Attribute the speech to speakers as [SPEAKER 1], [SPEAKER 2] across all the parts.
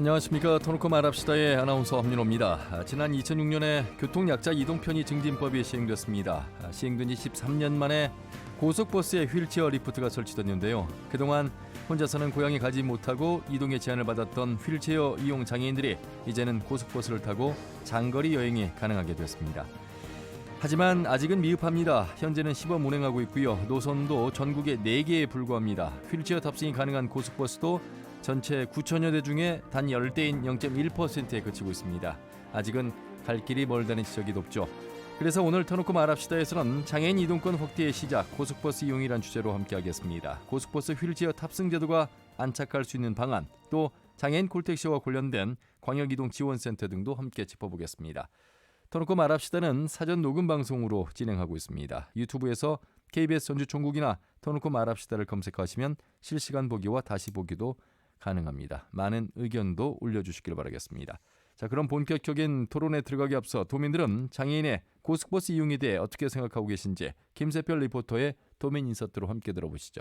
[SPEAKER 1] 안녕하십니까. 토노코 말합시다의 아나운서 함윤호입니다. 지난 2006년에 교통약자 이동편의 증진법이 시행됐습니다. 시행된 지 13년 만에 고속버스에 휠체어 리프트가 설치됐는데요. 그동안 혼자서는 고향에 가지 못하고 이동에 제한을 받았던 휠체어 이용 장애인들이 이제는 고속버스를 타고 장거리 여행이 가능하게 됐습니다. 하지만 아직은 미흡합니다. 현재는 시범 운행하고 있고요. 노선도 전국에 4개에 불과합니다. 휠체어 탑승이 가능한 고속버스도 전체 9천여 대 중에 단 10대인 0.1%에 그치고 있습니다. 아직은 갈 길이 멀다는 지적이 높죠. 그래서 오늘 터놓고 말합시다에서는 장애인 이동권 확대의 시작, 고속버스 이용이란 주제로 함께하겠습니다. 고속버스 휠체어 탑승 제도가 안착할 수 있는 방안, 또 장애인 콜택시와 관련된 광역이동지원센터 등도 함께 짚어보겠습니다. 터놓고 말합시다는 사전 녹음 방송으로 진행하고 있습니다. 유튜브에서 KBS 전주총국이나 터놓고 말합시다를 검색하시면 실시간 보기와 다시 보기도 가능합니다. 많은 의견도 올려주시길 바라겠습니다. 자, 그럼 본격적인 토론에 들어가기 앞서 도민들은 장애인의 고속버스 이용에 대해 어떻게 생각하고 계신지 김세별 리포터의 도민 인서트로 함께 들어보시죠.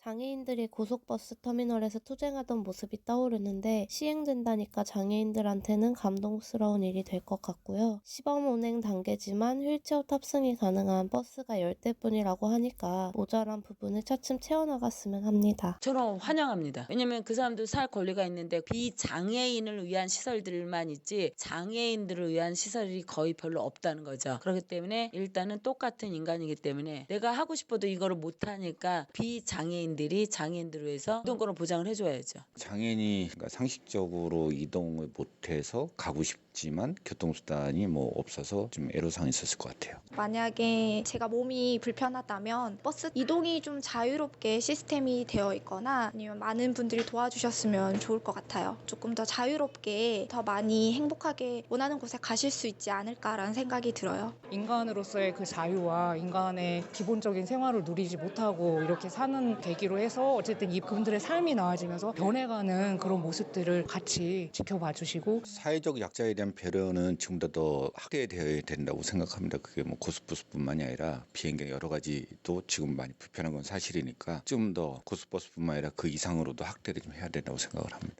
[SPEAKER 2] 장애인들이 고속버스 터미널에서 투쟁하던 모습이 떠오르는데 시행된다니까 장애인들한테는 감동스러운 일이 될 것 같고요. 시범 운행 단계지만 휠체어 탑승이 가능한 버스가 10대뿐이라고 하니까 모자란 부분을 차츰 채워나갔으면 합니다.
[SPEAKER 3] 저는 환영합니다. 왜냐면 그 사람들 살 권리가 있는데 비장애인을 위한 시설들만 있지 장애인들을 위한 시설이 거의 별로 없다는 거죠. 그렇기 때문에 일단은 똑같은 인간이기 때문에 내가 하고 싶어도 이거를 못하니까 비장애인들이 장애인들을 위해서 이동권을 보장을 해줘야죠.
[SPEAKER 4] 장애인이 그러니까 상식적으로 이동을 못해서 가고 싶지만 교통수단이 없어서 좀 애로사항이 있었을 것 같아요.
[SPEAKER 5] 만약에 제가 몸이 불편하다면 버스 이동이 좀 자유롭게 시스템이 되어 있거나 아니면 많은 분들이 도와주셨으면 좋을 것 같아요. 조금 더 자유롭게 더 많이 행복하게 원하는 곳에 가실 수 있지 않을까라는 생각이 들어요.
[SPEAKER 6] 인간으로서의 그 자유와 인간의 기본적인 생활을 누리지 못하고 이렇게 사는 계기로 해서 어쨌든 그분들의 삶이 나아지면서 변해가는 그런 모습들을 같이 지켜봐 주시고
[SPEAKER 4] 사회적 약자에 대한 배려는 지금보다 더 확대되어야 된다고 생각합니다. 그게 고속버스뿐만이 아니라 비행기 여러 가지도 지금 많이 불편한 건 사실이니까 좀 더 고속버스뿐만 아니라 그 이상으로도 확대를 좀 해야 된다고 생각을 합니다.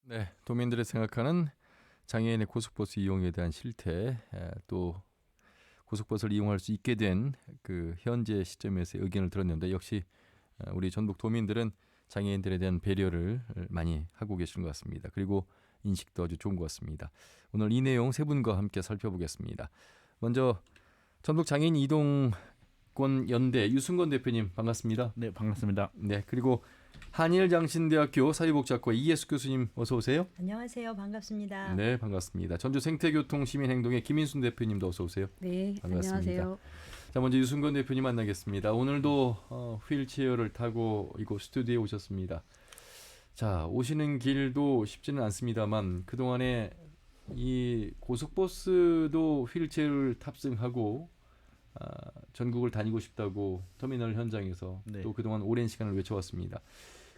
[SPEAKER 1] 네, 도민들이 생각하는 장애인의 고속버스 이용에 대한 실태, 또 고속버스를 이용할 수 있게 된 그 현재 시점에서의 의견을 들었는데 역시 우리 전북 도민들은 장애인들에 대한 배려를 많이 하고 계시는 것 같습니다. 그리고 인식도 아주 좋은 것 같습니다. 오늘 이 내용 세 분과 함께 살펴보겠습니다. 먼저 전북 장애인 이동권 연대 유승건 대표님 반갑습니다.
[SPEAKER 7] 네, 반갑습니다.
[SPEAKER 1] 네, 그리고 한일장신대학교 사회복지학과 이예숙 교수님 어서 오세요.
[SPEAKER 8] 안녕하세요. 반갑습니다.
[SPEAKER 1] 네, 반갑습니다. 전주 생태교통시민행동의 김인순 대표님도 어서 오세요.
[SPEAKER 8] 네,
[SPEAKER 1] 반갑습니다.
[SPEAKER 8] 안녕하세요.
[SPEAKER 1] 자, 먼저 유승건 대표님 만나겠습니다. 오늘도 휠체어를 타고 이곳 스튜디오에 오셨습니다. 자, 오시는 길도 쉽지는 않습니다만 그동안에 이 고속버스도 휠체어를 탑승하고 전국을 다니고 싶다고 터미널 현장에서
[SPEAKER 7] 네.
[SPEAKER 1] 또 그동안 오랜 시간을 외쳐왔습니다.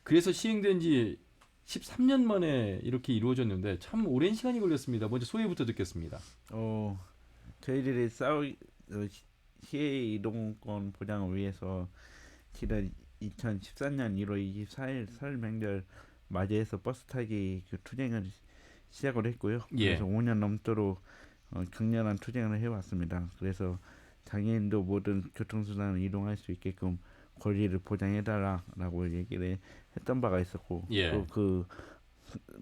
[SPEAKER 1] 그래서 시행된 지 13년 만에 이렇게 이루어졌는데 참 오랜 시간이 걸렸습니다. 먼저 소회부터 듣겠습니다.
[SPEAKER 7] 저희들이 시의 이동권 보장을 위해서 지난 2014년 1월 24일 설 명절 맞이해서 버스 타기 투쟁을 시작을 했고요.
[SPEAKER 1] 예.
[SPEAKER 7] 그래서 5년 넘도록 격렬한 투쟁을 해왔습니다. 그래서 장애인도 모든 교통수단을 이동할 수 있게끔 권리를 보장해달라고 얘기를 했던 바가 있었고
[SPEAKER 1] 예.
[SPEAKER 7] 또 그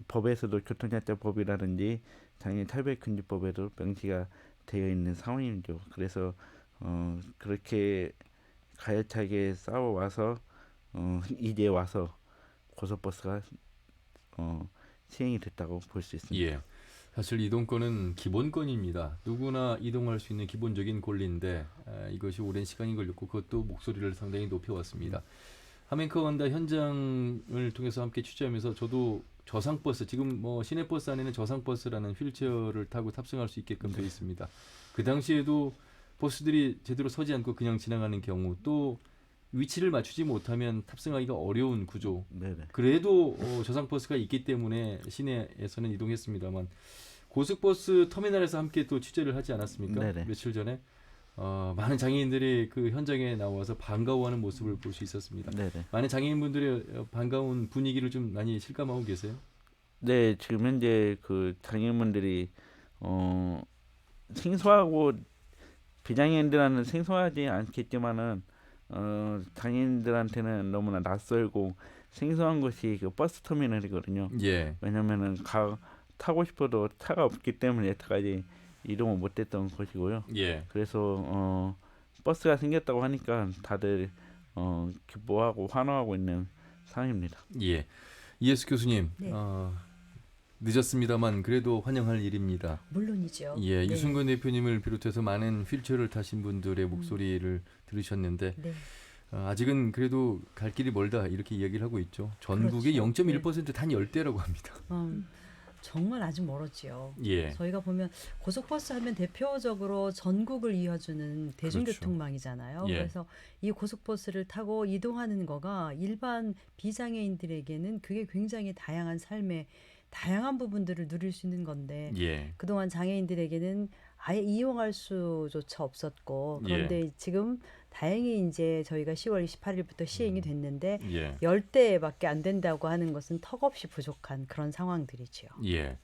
[SPEAKER 7] 법에서도 교통약자법이라든지 장애인 차별금지법에도 명시가 되어 있는 상황이죠. 그래서 그렇게 가열차게 싸워와서 이제 와서 고속버스가 시행이 됐다고 볼 수 있습니다.
[SPEAKER 1] 예. 사실 이동권은 기본권입니다. 누구나 이동할 수 있는 기본적인 권리인데 이것이 오랜 시간이 걸렸고 그것도 목소리를 상당히 높여왔습니다. 하멘커원다 현장을 통해서 함께 취재하면서 저도 저상버스, 지금 시내버스 안에는 저상버스라는 휠체어를 타고 탑승할 수 있게끔 되어 있습니다. 그 당시에도 버스들이 제대로 서지 않고 그냥 지나가는 경우 또 위치를 맞추지 못하면 탑승하기가 어려운 구조.
[SPEAKER 7] 네네.
[SPEAKER 1] 그래도 저상버스가 있기 때문에 시내에서는 이동했습니다만 고속버스 터미널에서 함께 또 취재를 하지 않았습니까?
[SPEAKER 7] 네네.
[SPEAKER 1] 며칠 전에 많은 장애인들이 그 현장에 나와서 반가워하는 모습을 볼 수 있었습니다.
[SPEAKER 7] 네네.
[SPEAKER 1] 많은 장애인분들의 반가운 분위기를 좀 많이 실감하고 계세요?
[SPEAKER 7] 네, 지금 현재 그 장애인분들이 생소하고 비장애인들한테는 생소하지 않겠지만은 장애인들한테는 너무나 낯설고 생소한 것이 그 버스 터미널이거든요.
[SPEAKER 1] 예.
[SPEAKER 7] 왜냐면은 타고 싶어도 차가 없기 때문에 여태까지 이동을 못했던 것이고요.
[SPEAKER 1] 예.
[SPEAKER 7] 그래서 버스가 생겼다고 하니까 다들 기뻐하고 환호하고 있는 상황입니다.
[SPEAKER 1] 예. 이예수 교수님.
[SPEAKER 8] 네.
[SPEAKER 1] 늦었습니다만 그래도 환영할 일입니다.
[SPEAKER 8] 물론이죠.
[SPEAKER 1] 예,
[SPEAKER 8] 네.
[SPEAKER 1] 유승근 대표님을 비롯해서 많은 휠체어를 타신 분들의 목소리를 들으셨는데
[SPEAKER 8] 네.
[SPEAKER 1] 아직은 그래도 갈 길이 멀다 이렇게 이야기를 하고 있죠. 전국의
[SPEAKER 8] 그렇죠.
[SPEAKER 1] 0.1% 단 10대라고 합니다.
[SPEAKER 8] 정말 아직 멀었지요.
[SPEAKER 1] 예.
[SPEAKER 8] 저희가 보면 고속버스 하면 대표적으로 전국을 이어주는 대중교통망이잖아요.
[SPEAKER 1] 예.
[SPEAKER 8] 그래서 이 고속버스를 타고 이동하는 거가 일반 비장애인들에게는 그게 굉장히 다양한 삶의 다양한 부분들을 누릴 수 있는 건데
[SPEAKER 1] 예.
[SPEAKER 8] 그동안 장애인들에게는 아예 이용할 수조차 없었고 그런데 지금 다행히 이제 저희가 10월 28일부터 시행이 됐는데
[SPEAKER 1] 예.
[SPEAKER 8] 10대밖에 안 된다고 하는 것은 턱없이 부족한 그런 상황들이지요.
[SPEAKER 1] 예.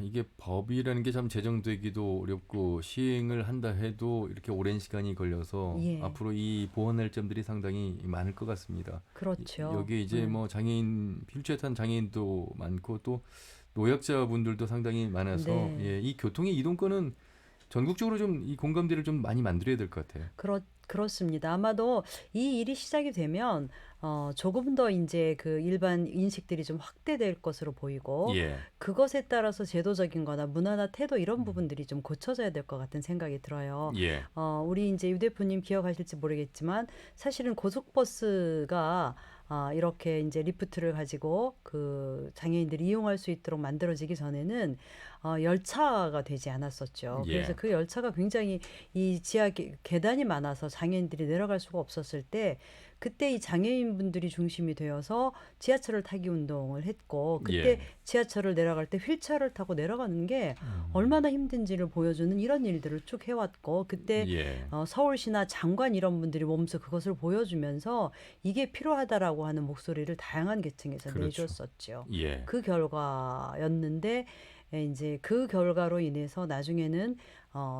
[SPEAKER 1] 이게 법이라는 게 참 제정되기도 어렵고 시행을 한다 해도 이렇게 오랜 시간이 걸려서
[SPEAKER 8] 예.
[SPEAKER 1] 앞으로 이 보완할 점들이 상당히 많을 것 같습니다.
[SPEAKER 8] 그렇죠.
[SPEAKER 1] 여기 이제 뭐 장애인 휠체어 탄 장애인도 많고 또 노약자분들도 상당히 많아서
[SPEAKER 8] 네.
[SPEAKER 1] 예, 이 교통의 이동권은 전국적으로 좀 이 공감대를 좀 많이 만들어야 될 것 같아요.
[SPEAKER 8] 그렇습니다. 아마도 이 일이 시작이 되면 조금 더 이제 그 일반 인식들이 좀 확대될 것으로 보이고
[SPEAKER 1] 예.
[SPEAKER 8] 그것에 따라서 제도적인 거나 문화나 태도 이런 부분들이 좀 고쳐져야 될 것 같은 생각이 들어요.
[SPEAKER 1] 예.
[SPEAKER 8] 우리 이제 유 대표님 기억하실지 모르겠지만 사실은 고속버스가 이렇게 이제 리프트를 가지고 그 장애인들이 이용할 수 있도록 만들어지기 전에는 열차가 되지 않았었죠.
[SPEAKER 1] 예.
[SPEAKER 8] 그래서 그 열차가 굉장히 이 지하 계단이 많아서 장애인들이 내려갈 수가 없었을 때 그때 이 장애인분들이 중심이 되어서 지하철을 타기 운동을 했고 그때
[SPEAKER 1] 예.
[SPEAKER 8] 지하철을 내려갈 때 휠체어를 타고 내려가는 게 얼마나 힘든지를 보여주는 이런 일들을 쭉 해왔고 그때
[SPEAKER 1] 예.
[SPEAKER 8] 서울시나 장관 이런 분들이 몸소 그것을 보여주면서 이게 필요하다라고 하는 목소리를 다양한 계층에서
[SPEAKER 1] 그렇죠.
[SPEAKER 8] 내줬었죠.
[SPEAKER 1] 예.
[SPEAKER 8] 그 결과였는데 이제 그 결과로 인해서 나중에는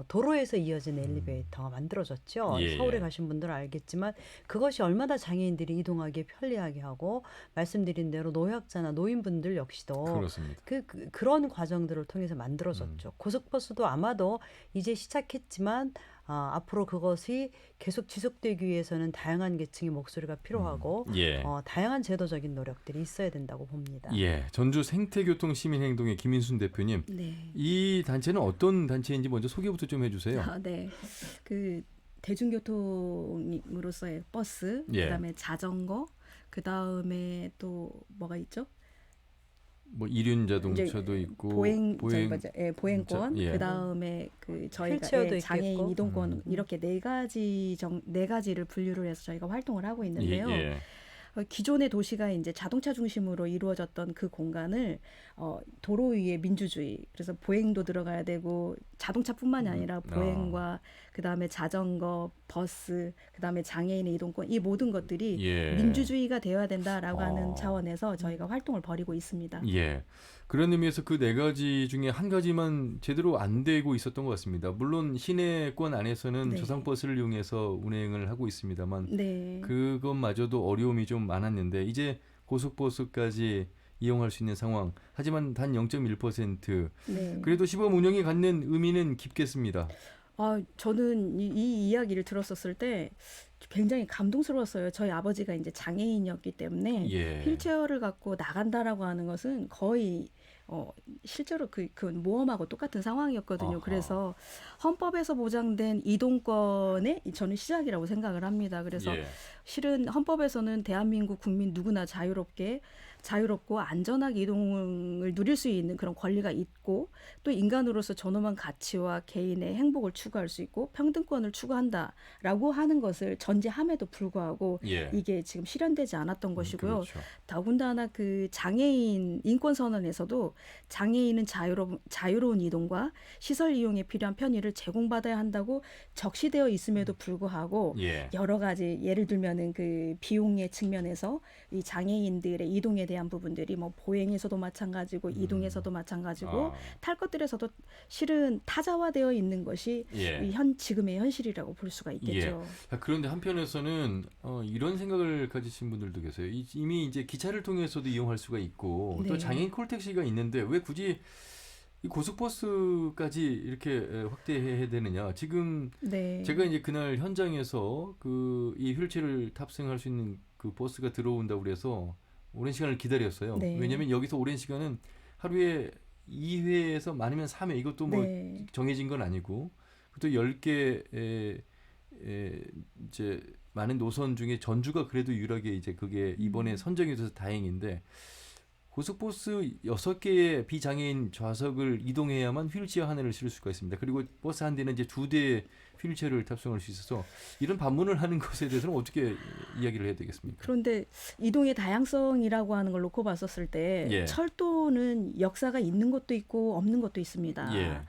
[SPEAKER 8] 도로에서 이어진 엘리베이터가 만들어졌죠.
[SPEAKER 1] 예.
[SPEAKER 8] 서울에 가신 분들은 알겠지만 그것이 얼마나 장애인들이 이동하기 편리하게 하고 말씀드린 대로 노약자나 노인분들 역시도
[SPEAKER 1] 그렇습니다.
[SPEAKER 8] 그런 과정들을 통해서 만들어졌죠. 고속버스도 아마도 이제 시작했지만 앞으로 그것이 계속 지속되기 위해서는 다양한 계층의 목소리가 필요하고
[SPEAKER 1] 예.
[SPEAKER 8] 다양한 제도적인 노력들이 있어야 된다고 봅니다.
[SPEAKER 1] 예. 전주 생태교통 시민행동의 김인순 대표님.
[SPEAKER 9] 네.
[SPEAKER 1] 이 단체는 어떤 단체인지 먼저 소개부터 좀 해주세요.
[SPEAKER 9] 네. 그 대중교통으로서의 버스,
[SPEAKER 1] 예.
[SPEAKER 9] 그다음에 자전거, 그다음에 또 뭐가 있죠?
[SPEAKER 1] 뭐 이륜 자동차도 있고
[SPEAKER 9] 보행권,
[SPEAKER 1] 예.
[SPEAKER 9] 그다음에 그 저희가
[SPEAKER 8] 휠체어도
[SPEAKER 9] 장애인
[SPEAKER 8] 있겠고.
[SPEAKER 9] 이동권 이렇게 네 가지를 분류를 해서 저희가 활동을 하고 있는데요.
[SPEAKER 1] 예.
[SPEAKER 9] 기존의 도시가 이제 자동차 중심으로 이루어졌던 그 공간을 도로 위에 민주주의, 그래서 보행도 들어가야 되고 자동차뿐만이 아니라 보행과 그다음에 자전거, 버스, 그다음에 장애인의 이동권, 이 모든 것들이
[SPEAKER 1] 예.
[SPEAKER 9] 민주주의가 되어야 된다라고 하는 차원에서 저희가 활동을 벌이고 있습니다.
[SPEAKER 1] 예. 그런 의미에서 그 네 가지 중에 한 가지만 제대로 안 되고 있었던 것 같습니다. 물론 시내권 안에서는
[SPEAKER 9] 네.
[SPEAKER 1] 저상버스를 이용해서 운행을 하고 있습니다만
[SPEAKER 9] 네.
[SPEAKER 1] 그것마저도 어려움이 좀 많았는데 이제 고속버스까지 이용할 수 있는 상황. 하지만 단 0.1%.
[SPEAKER 9] 네.
[SPEAKER 1] 그래도 시범 운영이 갖는 의미는 깊겠습니다.
[SPEAKER 9] 저는 이 이야기를 들었었을 때 굉장히 감동스러웠어요. 저희 아버지가 이제 장애인이었기 때문에
[SPEAKER 1] 예.
[SPEAKER 9] 휠체어를 갖고 나간다라고 하는 것은 거의 실제로 그 모험하고 똑같은 상황이었거든요.
[SPEAKER 1] 아하.
[SPEAKER 9] 그래서 헌법에서 보장된 이동권의 저는 시작이라고 생각을 합니다. 그래서
[SPEAKER 1] 예.
[SPEAKER 9] 실은 헌법에서는 대한민국 국민 누구나 자유롭고 안전하게 이동을 누릴 수 있는 그런 권리가 있고 또 인간으로서 존엄한 가치와 개인의 행복을 추구할 수 있고 평등권을 추구한다라고 하는 것을 전제함에도 불구하고
[SPEAKER 1] 예.
[SPEAKER 9] 이게 지금 실현되지 않았던 것이고요.
[SPEAKER 1] 그렇죠.
[SPEAKER 9] 더군다나 그 장애인 인권선언에서도 장애인은 자유로운 이동과 시설 이용에 필요한 편의를 제공받아야 한다고 적시되어 있음에도 불구하고
[SPEAKER 1] 예.
[SPEAKER 9] 여러 가지 예를 들면은 그 비용의 측면에서 이 장애인들의 이동에 대한 대한 부분들이 뭐 보행에서도 마찬가지고 이동에서도 마찬가지고
[SPEAKER 1] 아.
[SPEAKER 9] 탈 것들에서도 실은 타자화되어 있는 것이
[SPEAKER 1] 예.
[SPEAKER 9] 이 지금의 현실이라고 볼 수가 있겠죠.
[SPEAKER 1] 자, 그런데 한편에서는 이런 생각을 가지신 분들도 계세요. 이미 이제 기차를 통해서도 이용할 수가 있고 또
[SPEAKER 9] 네.
[SPEAKER 1] 장애인 콜택시가 있는데 왜 굳이 이 고속버스까지 이렇게 확대해야 되느냐? 지금
[SPEAKER 9] 네.
[SPEAKER 1] 제가 이제 그날 현장에서 이 휠체어를 탑승할 수 있는 그 버스가 들어온다고 그래서 오랜 시간을 기다렸어요.
[SPEAKER 9] 네.
[SPEAKER 1] 왜냐하면 여기서 오랜 시간은 하루에 2회에서 많으면 3회 이것도 뭐
[SPEAKER 9] 네.
[SPEAKER 1] 정해진 건 아니고 또 10개 이제 많은 노선 중에 전주가 그래도 유일하게 이제 그게 이번에 선정이 돼서 다행인데 고속버스 6개의 비장애인 좌석을 이동해야만 휠체어 하나를 실을 수가 있습니다. 그리고 버스 한 대는 이제 2대의 휠체어를 탑승할 수 있어서 이런 반문을 하는 것에 대해서는 어떻게 이야기를 해야 되겠습니까?
[SPEAKER 9] 그런데 이동의 다양성이라고 하는 걸 놓고 봤었을 때
[SPEAKER 1] 예.
[SPEAKER 9] 철도는 역사가 있는 것도 있고 없는 것도 있습니다.
[SPEAKER 1] 예.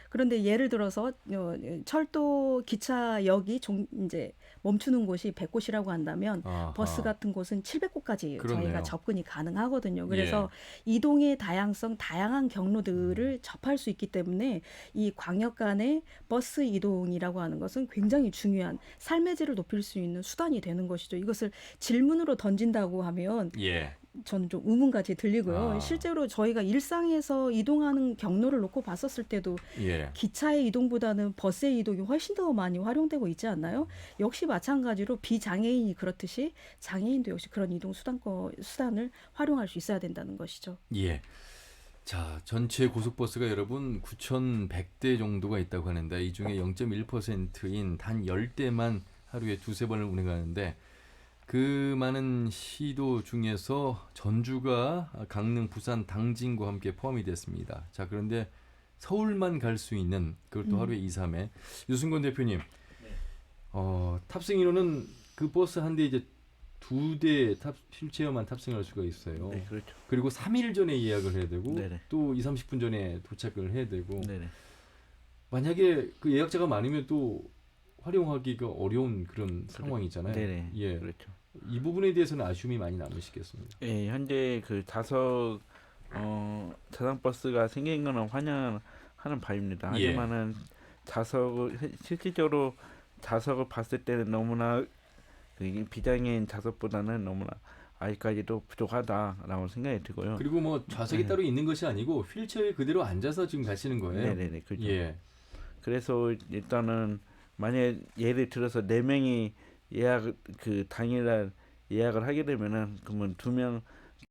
[SPEAKER 9] 그런데 예를 들어서 철도 기차역이 이제 멈추는 곳이 100곳이라고 한다면
[SPEAKER 1] 아하.
[SPEAKER 9] 버스 같은 곳은 700곳까지
[SPEAKER 1] 그렇네요.
[SPEAKER 9] 저희가 접근이 가능하거든요. 그래서 이동의 다양성, 다양한 경로들을 접할 수 있기 때문에 이 광역 간의 버스 이동이라고 하는 것은 굉장히 중요한 삶의 질을 높일 수 있는 수단이 되는 것이죠. 이것을 질문으로 던진다고 하면
[SPEAKER 1] 예.
[SPEAKER 9] 저는 좀 의문같이 들리고요.
[SPEAKER 1] 아.
[SPEAKER 9] 실제로 저희가 일상에서 이동하는 경로를 놓고 봤었을 때도
[SPEAKER 1] 예.
[SPEAKER 9] 기차의 이동보다는 버스의 이동이 훨씬 더 많이 활용되고 있지 않나요? 역시 마찬가지로 비장애인이 그렇듯이 장애인도 역시 그런 이동 수단을 활용할 수 있어야 된다는 것이죠.
[SPEAKER 1] 예. 자, 전체 고속버스가 여러분 9,100대 정도가 있다고 하는데 이 중에 0.1%인 단 10대만 하루에 2-3번을 운행하는데 그 많은 시도 중에서 전주가 강릉, 부산, 당진과 함께 포함이 됐습니다. 자, 그런데 서울만 갈 수 있는 그것도 하루에 2-3회. 유승권 대표님, 탑승 인원은 그 버스 한 대 이제 2대 휠체어만 탑승할 수가 있어요.
[SPEAKER 7] 네, 그렇죠.
[SPEAKER 1] 그리고 3일 전에 예약을 해야 되고
[SPEAKER 7] 네네.
[SPEAKER 1] 또 2-30분 전에 도착을 해야 되고
[SPEAKER 7] 네네.
[SPEAKER 1] 만약에 그 예약자가 많으면 또 활용하기가 어려운 그런 상황이잖아요.
[SPEAKER 7] 네네.
[SPEAKER 1] 예.
[SPEAKER 7] 그렇죠.
[SPEAKER 1] 이 부분에 대해서는 아쉬움이 많이 남으시겠습니다.
[SPEAKER 7] 예, 현재 그 좌석 자상 버스가 생긴 거는 환영하는 바입니다.
[SPEAKER 1] 예.
[SPEAKER 7] 하지만은 실질적으로 좌석을 봤을 때는 너무나 비장애인 좌석보다는 너무나 아직까지도 부족하다라고 생각이 들고요.
[SPEAKER 1] 그리고 뭐 좌석이
[SPEAKER 7] 네.
[SPEAKER 1] 따로 있는 것이 아니고 휠체어에 그대로 앉아서 지금 가시는 거예요.
[SPEAKER 7] 네네네, 그렇죠.
[SPEAKER 1] 예.
[SPEAKER 7] 그래서 일단은 만약 예를 들어서 4명이 당일날 예약을 하게 되면은 그러면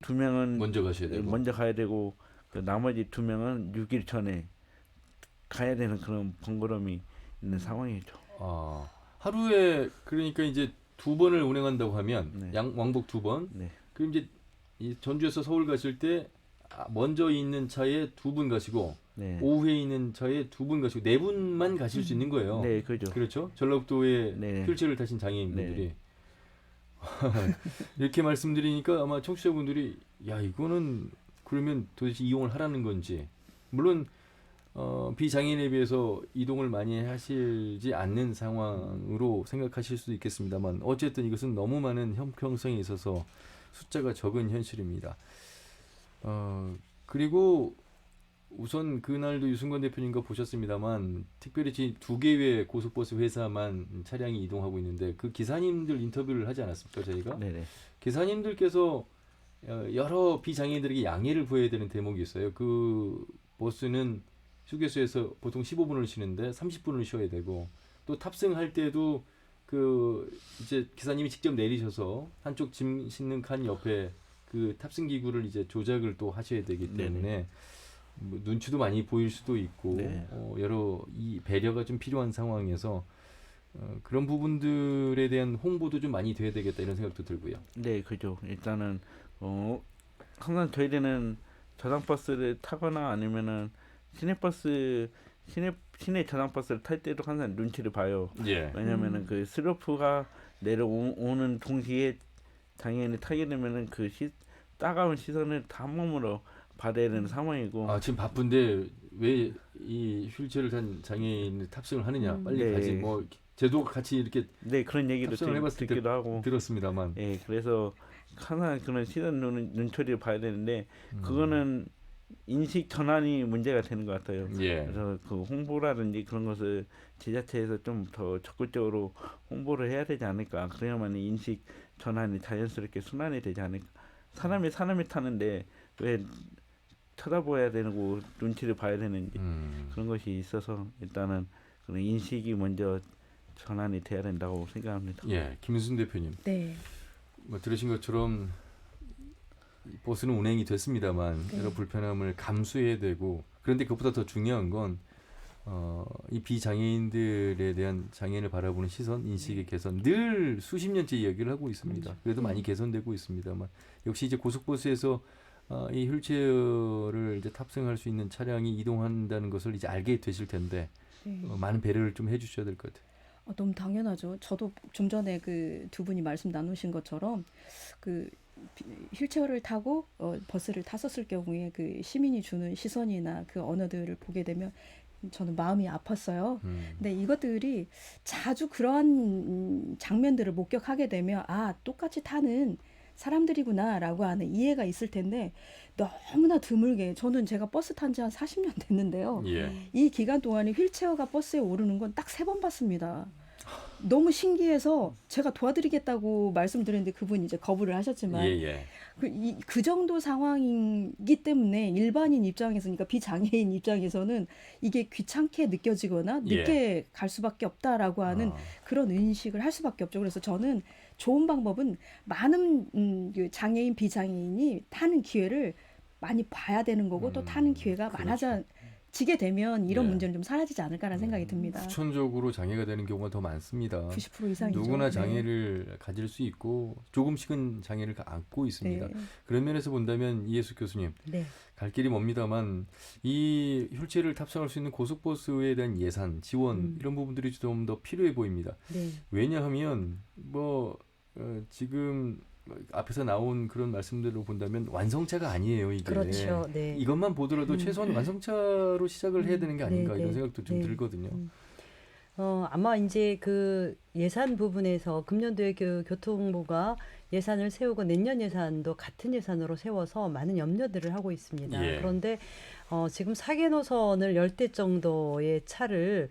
[SPEAKER 7] 두 명은
[SPEAKER 1] 먼저 가셔야 되고.
[SPEAKER 7] 먼저 가야 되고 그 나머지 2명은 6일 전에 가야 되는 그런 번거로움이 있는 상황이죠.
[SPEAKER 1] 하루에 그러니까 이제 2번을 운행한다고 하면
[SPEAKER 7] 네.
[SPEAKER 1] 왕복 2번.
[SPEAKER 7] 네.
[SPEAKER 1] 그럼 이제 이 전주에서 서울 가실 때 먼저 있는 차에 2분 가시고
[SPEAKER 7] 네.
[SPEAKER 1] 오후에 있는 차에 2분 가시고 4분만 가실 수 있는 거예요.
[SPEAKER 7] 네, 그죠.
[SPEAKER 1] 그렇죠. 전라북도에
[SPEAKER 7] 네.
[SPEAKER 1] 휠체어를 타신 장애인분들이 이렇게 말씀드리니까 아마 청취자분들이 야 이거는 그러면 도대체 이용을 하라는 건지 물론 비장애인에 비해서 이동을 많이 하시지 않는 상황으로 생각하실 수도 있겠습니다만 어쨌든 이것은 너무 많은 형평성에 있어서 숫자가 적은 현실입니다. 그리고 우선 그날도 유승권 대표님과 보셨습니다만 특별히 지금 2개의 고속버스 회사만 차량이 이동하고 있는데 그 기사님들 인터뷰를 하지 않았습니까 저희가?
[SPEAKER 7] 네네.
[SPEAKER 1] 기사님들께서 여러 비장애인들에게 양해를 구해야 되는 대목이 있어요. 그 버스는 휴게소에서 보통 15분을 쉬는데 30분을 쉬어야 되고 또 탑승할 때도 그 이제 기사님이 직접 내리셔서 한쪽 짐 싣는 칸 옆에 그 탑승 기구를 이제 조작을 또 하셔야 되기 때문에
[SPEAKER 7] 네네.
[SPEAKER 1] 뭐 눈치도 많이 보일 수도 있고
[SPEAKER 7] 네.
[SPEAKER 1] 여러 이 배려가 좀 필요한 상황에서 그런 부분들에 대한 홍보도 좀 많이 돼야 되겠다 이런 생각도 들고요.
[SPEAKER 7] 네, 그죠. 일단은 항상 저희들은 저당버스를 타거나 아니면은 시내 저당버스를 탈 때도 항상 눈치를 봐요.
[SPEAKER 1] 예.
[SPEAKER 7] 왜냐면은 그 슬로프가 내려오는 동시에 장애인이 타게 되면은 그 따가운 시선을 다 몸으로 받아야 되는 상황이고.
[SPEAKER 1] 지금 바쁜데 왜 이 휠체어를 탄 장애인을 탑승을 하느냐? 빨리
[SPEAKER 7] 네.
[SPEAKER 1] 가지. 뭐 제도 같이 이렇게
[SPEAKER 7] 네, 그런 얘기도
[SPEAKER 1] 탑승을 해봤을 때
[SPEAKER 7] 듣기도 하고.
[SPEAKER 1] 들었습니다만.
[SPEAKER 7] 예, 그래서 항상 그런 시선 눈초리를 봐야 되는데 그거는 인식 전환이 문제가 되는 것 같아요.
[SPEAKER 1] 예.
[SPEAKER 7] 그래서 그 홍보라든지 그런 것을 지자체에서 좀 더 적극적으로 홍보를 해야 되지 않을까. 그래야만 인식 전환이 자연스럽게 순환이 되지 않을까. 사람이 타는데 왜 쳐다봐야 되고 눈치를 봐야 되는지 그런 것이 있어서 일단은 그런 인식이 먼저 전환이 돼야 된다고 생각합니다.
[SPEAKER 1] 예, 김순 대표님.
[SPEAKER 9] 네.
[SPEAKER 1] 뭐 들으신 것처럼 버스는 운행이 됐습니다만
[SPEAKER 9] 네.
[SPEAKER 1] 여러 불편함을 감수해야 되고 그런데 그것보다 더 중요한 건 이 비장애인들에 대한 장애인을 바라보는 시선, 인식의 개선 늘 수십 년째 이야기를 하고 있습니다. 그래도 많이 개선되고 있습니다만 역시 이제 고속버스에서 이 휠체어를 이제 탑승할 수 있는 차량이 이동한다는 것을 이제 알게 되실 텐데
[SPEAKER 9] 네.
[SPEAKER 1] 많은 배려를 좀 해주셔야 될 것 같아요.
[SPEAKER 9] 너무 당연하죠. 저도 좀 전에 그 두 분이 말씀 나누신 것처럼 그 휠체어를 타고 버스를 탔었을 경우에 그 시민이 주는 시선이나 그 언어들을 보게 되면 저는 마음이 아팠어요. 근데 이것들이 자주 그러한 장면들을 목격하게 되면 똑같이 타는 사람들이구나라고 하는 이해가 있을 텐데 너무나 드물게 저는 제가 버스 탄 지 한 40년 됐는데요.
[SPEAKER 1] 예.
[SPEAKER 9] 이 기간 동안에 휠체어가 버스에 오르는 건 딱 3번 봤습니다. 너무 신기해서 제가 도와드리겠다고 말씀드렸는데 그분이 이제 거부를 하셨지만
[SPEAKER 1] 예.
[SPEAKER 9] 그 정도 상황이기 때문에 일반인 입장에서 그러니까 비장애인 입장에서는 이게 귀찮게 느껴지거나 늦게 갈 수밖에 없다라고 하는 그런 인식을 할 수밖에 없죠. 그래서 저는 좋은 방법은 많은 그 장애인 비장애인이 타는 기회를 많이 봐야 되는 거고 또 타는 기회가 많아지게 되면 이런 문제는 좀 사라지지 않을까라는 생각이 듭니다.
[SPEAKER 1] 후천적으로 장애가 되는 경우가 더 많습니다.
[SPEAKER 9] 90% 이상이죠.
[SPEAKER 1] 누구나 장애를 가질 수 있고 조금씩은 장애를 안고 있습니다.
[SPEAKER 9] 네.
[SPEAKER 1] 그런 면에서 본다면 이해숙 교수님
[SPEAKER 8] 네.
[SPEAKER 1] 갈 길이 멉니다만 이 휠체어를 탑승할 수 있는 고속버스에 대한 예산, 지원 이런 부분들이 좀 더 필요해 보입니다.
[SPEAKER 8] 네.
[SPEAKER 1] 왜냐하면 지금 앞에서 나온 그런 말씀들로 본다면 완성차가 아니에요. 이게.
[SPEAKER 8] 그렇죠. 네.
[SPEAKER 1] 이것만 보더라도 최소한 완성차로 시작을 해야 되는 게 아닌가
[SPEAKER 8] 네,
[SPEAKER 1] 이런
[SPEAKER 8] 네.
[SPEAKER 1] 생각도 좀
[SPEAKER 8] 네.
[SPEAKER 1] 들거든요.
[SPEAKER 8] 아마 이제 그 예산 부분에서 금년도에 그 교통부가 예산을 세우고 내년 예산도 같은 예산으로 세워서 많은 염려들을 하고 있습니다.
[SPEAKER 1] 예.
[SPEAKER 8] 그런데 지금 4개 노선을 10대 정도의 차를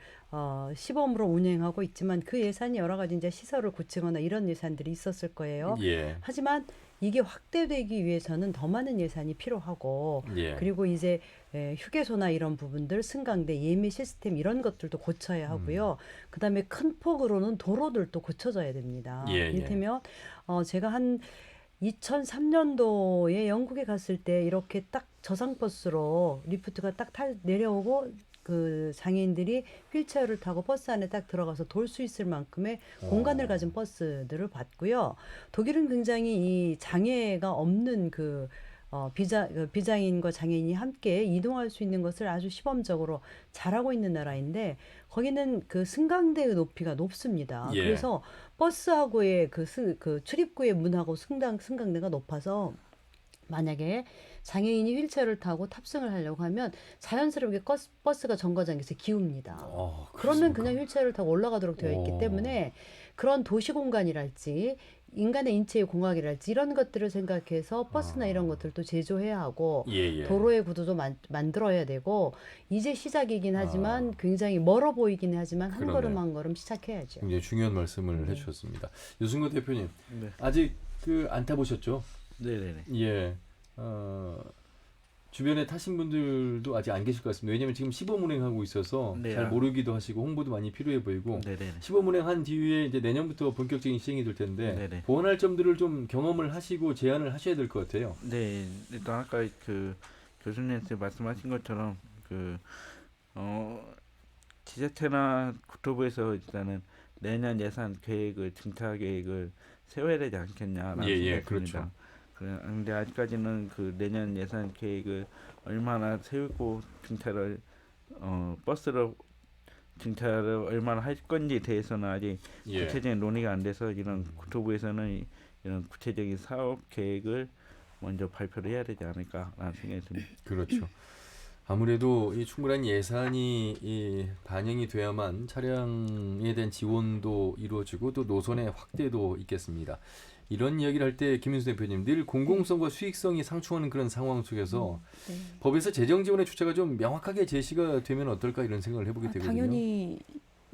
[SPEAKER 8] 시범으로 운행하고 있지만 그 예산이 여러 가지 이제 시설을 고치거나 이런 예산들이 있었을 거예요.
[SPEAKER 1] 예.
[SPEAKER 8] 하지만 이게 확대되기 위해서는 더 많은 예산이 필요하고
[SPEAKER 1] 예.
[SPEAKER 8] 그리고 이제 휴게소나 이런 부분들 승강대 예매 시스템 이런 것들도 고쳐야 하고요. 그다음에 큰 폭으로는 도로들도 고쳐져야 됩니다.
[SPEAKER 1] 예, 예.
[SPEAKER 8] 이를테면 제가 한 2003년도에 영국에 갔을 때 이렇게 딱 저상버스로 리프트가 딱 내려오고 그 장애인들이 휠체어를 타고 버스 안에 딱 들어가서 돌 수 있을 만큼의 공간을 가진 버스들을 봤고요. 독일은 굉장히 이 장애가 없는 비장애인과 장애인이 함께 이동할 수 있는 것을 아주 시범적으로 잘하고 있는 나라인데 거기는 그 승강대의 높이가 높습니다.
[SPEAKER 1] 예.
[SPEAKER 8] 그래서 버스하고의 그 출입구의 문하고 승강대가 높아서 만약에 장애인이 휠체어를 타고 탑승을 하려고 하면 자연스럽게 버스가 정거장에서 기웁니다. 그러면 그냥 휠체어를 타고 올라가도록 되어 있기 때문에 그런 도시 공간이랄지 인간의 인체의 공학이랄지 이런 것들을 생각해서 버스나 이런 것들도 제조해야 하고 도로의 구도도 만들어야 되고 이제 시작이긴 하지만 굉장히 멀어 보이긴 하지만 한 걸음 한 걸음 시작해야죠.
[SPEAKER 1] 굉장히 중요한 말씀을 해주셨습니다. 유승구 대표님
[SPEAKER 7] 네.
[SPEAKER 1] 아직 안 타보셨죠?
[SPEAKER 7] 네네네.
[SPEAKER 1] 예. 주변에 타신 분들도 아직 안 계실 것 같습니다. 왜냐하면 지금 시범 운행하고 있어서
[SPEAKER 7] 네.
[SPEAKER 1] 잘 모르기도 하시고 홍보도 많이 필요해 보이고
[SPEAKER 7] 네네네.
[SPEAKER 1] 시범 운행한 뒤에 이제 내년부터 본격적인 시행이 될 텐데
[SPEAKER 7] 네네.
[SPEAKER 1] 보완할 점들을 좀 경험을 하시고 제안을 하셔야 될 것 같아요.
[SPEAKER 7] 네, 일단 아까 그 교수님한테 말씀하신 것처럼 지자체나 국토부에서 일단은 내년 예산 계획을 증차 계획을 세워야 되지 않겠냐라는 생각이 듭니다. 그런데 아직까지는 그 내년 예산 계획을 얼마나 세우고 버스를 증차를 얼마나 할 건지에 대해서는 아직 구체적인 논의가 안 돼서 이런 국토부에서는 이런 구체적인 사업 계획을 먼저 발표를 해야 되지 않을까라는 생각이 듭니다.
[SPEAKER 1] 그렇죠. 아무래도 이 충분한 예산이 반영이 돼야만 차량에 대한 지원도 이루어지고 또 노선의 확대도 있겠습니다. 이런 이야기를 할 때 김민수 대표님 늘 공공성과 수익성이 상충하는 그런 상황 속에서
[SPEAKER 9] 네.
[SPEAKER 1] 법에서 재정 지원의 주체가 좀 명확하게 제시가 되면 어떨까 이런 생각을 해보게 되거든요.
[SPEAKER 9] 당연히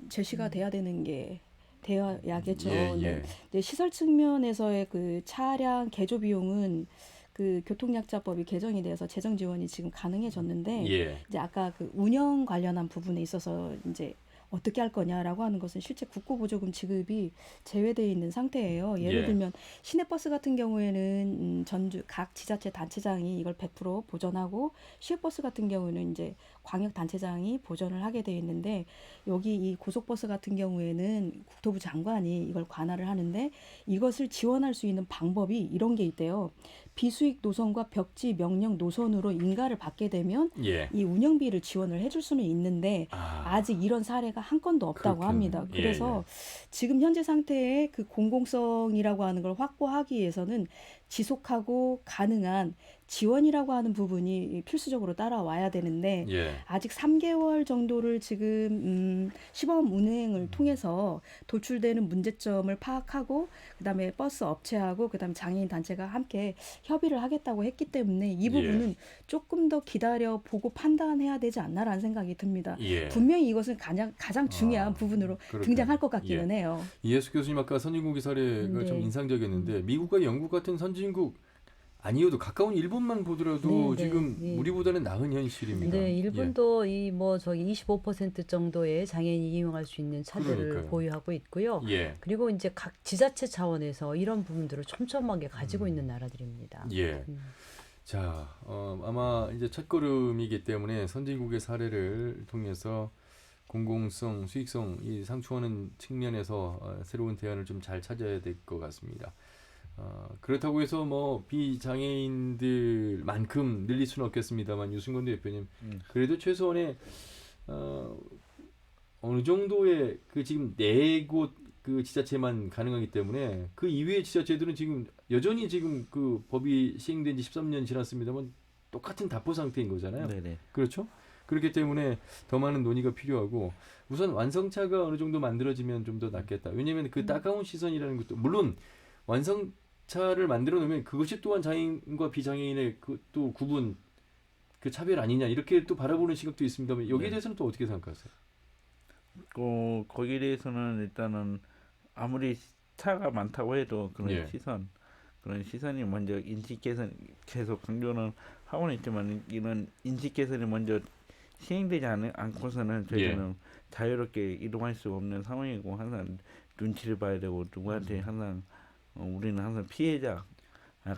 [SPEAKER 9] 제시가 돼야 되는 게 되어야겠죠.
[SPEAKER 1] 예, 예.
[SPEAKER 9] 네. 이제 시설 측면에서의 그 차량 개조 비용은 그 교통약자법이 개정이 돼서 재정 지원이 지금 가능해졌는데
[SPEAKER 1] 예.
[SPEAKER 9] 이제 아까 그 운영 관련한 부분에 있어서 이제 어떻게 할 거냐라고 하는 것은 실제 국고보조금 지급이 제외되어 있는 상태예요. 예를
[SPEAKER 1] 예.
[SPEAKER 9] 들면 시내버스 같은 경우에는 전주 각 지자체 단체장이 이걸 100% 보전하고 시외버스 같은 경우는 이제 광역 단체장이 보전을 하게 되어 있는데 여기 이 고속버스 같은 경우에는 국토부 장관이 이걸 관할을 하는데 이것을 지원할 수 있는 방법이 이런 게 있대요. 비수익 노선과 벽지 명령 노선으로 인가를 받게 되면
[SPEAKER 1] 예.
[SPEAKER 9] 이 운영비를 지원을 해줄 수는 있는데 아직 이런 사례가 한 건도 없다고
[SPEAKER 1] 그렇군요.
[SPEAKER 9] 합니다. 그래서 지금 현재 상태의 그 공공성이라고 하는 걸 확보하기 위해서는 지속하고 가능한 지원이라고 하는 부분이 필수적으로 따라와야 되는데
[SPEAKER 1] 예.
[SPEAKER 9] 아직 3개월 정도를 지금 시범 운행을 통해서 돌출되는 문제점을 파악하고 그다음에 버스 업체하고 그다음에 장애인 단체가 함께 협의를 하겠다고 했기 때문에 이 부분은 조금 더 기다려 보고 판단해야 되지 않나라는 생각이 듭니다.
[SPEAKER 1] 예.
[SPEAKER 9] 분명히 이것은 가장 중요한 부분으로
[SPEAKER 1] 그렇군요.
[SPEAKER 9] 등장할 것 같기는 해요.
[SPEAKER 1] 이해숙 교수님 아까 선진국의 사례가
[SPEAKER 8] 네.
[SPEAKER 1] 좀 인상적이었는데 미국과 영국 같은 선진국 아니어도 가까운 일본만 보더라도
[SPEAKER 8] 네,
[SPEAKER 1] 지금
[SPEAKER 8] 네.
[SPEAKER 1] 우리보다는 나은 현실입니다.
[SPEAKER 8] 네, 일본도 이 뭐 저기 25% 정도의 장애인이 이용할 수 있는 차들을
[SPEAKER 1] 그러니까요.
[SPEAKER 8] 보유하고 있고요.
[SPEAKER 1] 예.
[SPEAKER 8] 그리고 이제 각 지자체 차원에서 이런 부분들을 촘촘하게 가지고 있는 나라들입니다.
[SPEAKER 1] 예. 자, 아마 이제 첫걸음이기 때문에 선진국의 사례를 통해서 공공성, 수익성 이 상충하는 측면에서 새로운 대안을 좀 잘 찾아야 될 것 같습니다. 그렇다고 해서 뭐 비장애인들만큼 늘릴 수는 없겠습니다만 유승권 대표님 그래도 최소한의 어느 정도의 그 지금 4곳 그 지자체만 가능하기 때문에 그 이외의 지자체들은 지금 여전히 지금 그 법이 시행된 지 13년 지났습니다만 똑같은 답보 상태인 거잖아요.
[SPEAKER 7] 네네.
[SPEAKER 1] 그렇죠? 그렇기 때문에 더 많은 논의가 필요하고 우선 완성차가 어느 정도 만들어지면 좀 더 낫겠다. 왜냐하면 그 따가운 시선이라는 것도 물론 완성차를 만들어 놓으면 그것이 또한 장애인과 비장애인의 그 또 구분 그 차별 아니냐 이렇게 또 바라보는 시각도 있습니다만 여기에
[SPEAKER 7] 네.
[SPEAKER 1] 대해서는 또 어떻게 생각하세요?
[SPEAKER 7] 거기에 대해서는 일단은 아무리 차가 많다고 해도 그런
[SPEAKER 1] 예.
[SPEAKER 7] 그런 시선이 먼저 인식 개선 계속 강조는 하고는 있지만 이런 인식 개선이 먼저 시행되지 않고서는 저희는 자유롭게 이동할 수 없는 상황이고 항상 눈치를 봐야 되고 누구한테 항상 우리는 항상 피해자,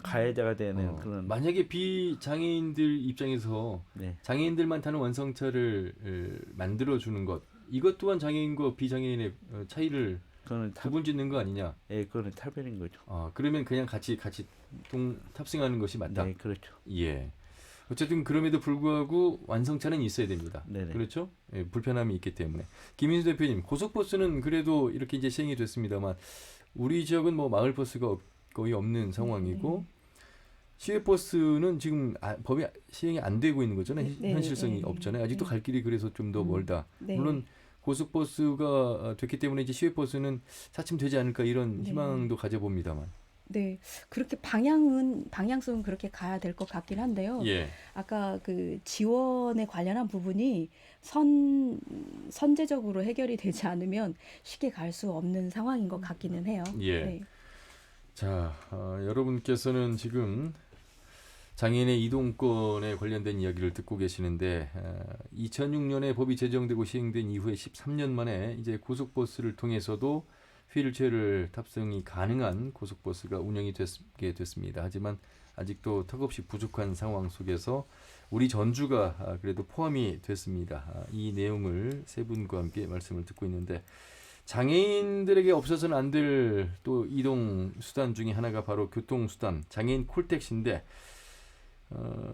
[SPEAKER 7] 가해자가 되는 그런
[SPEAKER 1] 만약에 비장애인들 입장에서
[SPEAKER 7] 네.
[SPEAKER 1] 장애인들만 타는 완성차를 만들어 주는 것 이것 또한 장애인과 비장애인의 차이를
[SPEAKER 7] 그거는
[SPEAKER 1] 구분짓는 거 아니냐?
[SPEAKER 7] 예, 그거는 차별인 거죠.
[SPEAKER 1] 그러면 그냥 같이 탑승하는 것이 맞다.
[SPEAKER 7] 네, 그렇죠.
[SPEAKER 1] 예. 어쨌든 그럼에도 불구하고 완성차는 있어야 됩니다.
[SPEAKER 7] 네네.
[SPEAKER 1] 그렇죠? 예, 불편함이 있기 때문에. 김인수 대표님, 고속버스는 그래도 이렇게 이제 시행이 됐습니다만 우리 지역은 뭐 마을버스가 거의 없는 상황이고 시외버스는 지금 법이 시행이 안 되고 있는 거잖아요. 현실성이 없잖아요. 아직도 갈 길이 그래서 좀 더 멀다. 물론 고속버스가 됐기 때문에 이제 시외버스는 차츰되지 않을까 이런 희망도 가져봅니다만.
[SPEAKER 9] 네, 그렇게 방향성은 그렇게 가야 될 것 같긴 한데요.
[SPEAKER 1] 예.
[SPEAKER 9] 아까 그 지원에 관련한 부분이 선제적으로 해결이 되지 않으면 쉽게 갈 수 없는 상황인 것 같기는 해요.
[SPEAKER 1] 예.
[SPEAKER 9] 네.
[SPEAKER 1] 자, 여러분께서는 지금 장애인의 이동권에 관련된 이야기를 듣고 계시는데 2006년에 법이 제정되고 시행된 이후에 13년 만에 이제 고속버스를 통해서도 휠체어를 탑승이 가능한 고속버스가 운영이 되게 됐습니다. 하지만 아직도 턱없이 부족한 상황 속에서 우리 전주가 그래도 포함이 됐습니다. 이 내용을 세 분과 함께 말씀을 듣고 있는데 장애인들에게 없어서는 안 될 또 이동 수단 중에 하나가 바로 교통수단 장애인 콜택시인데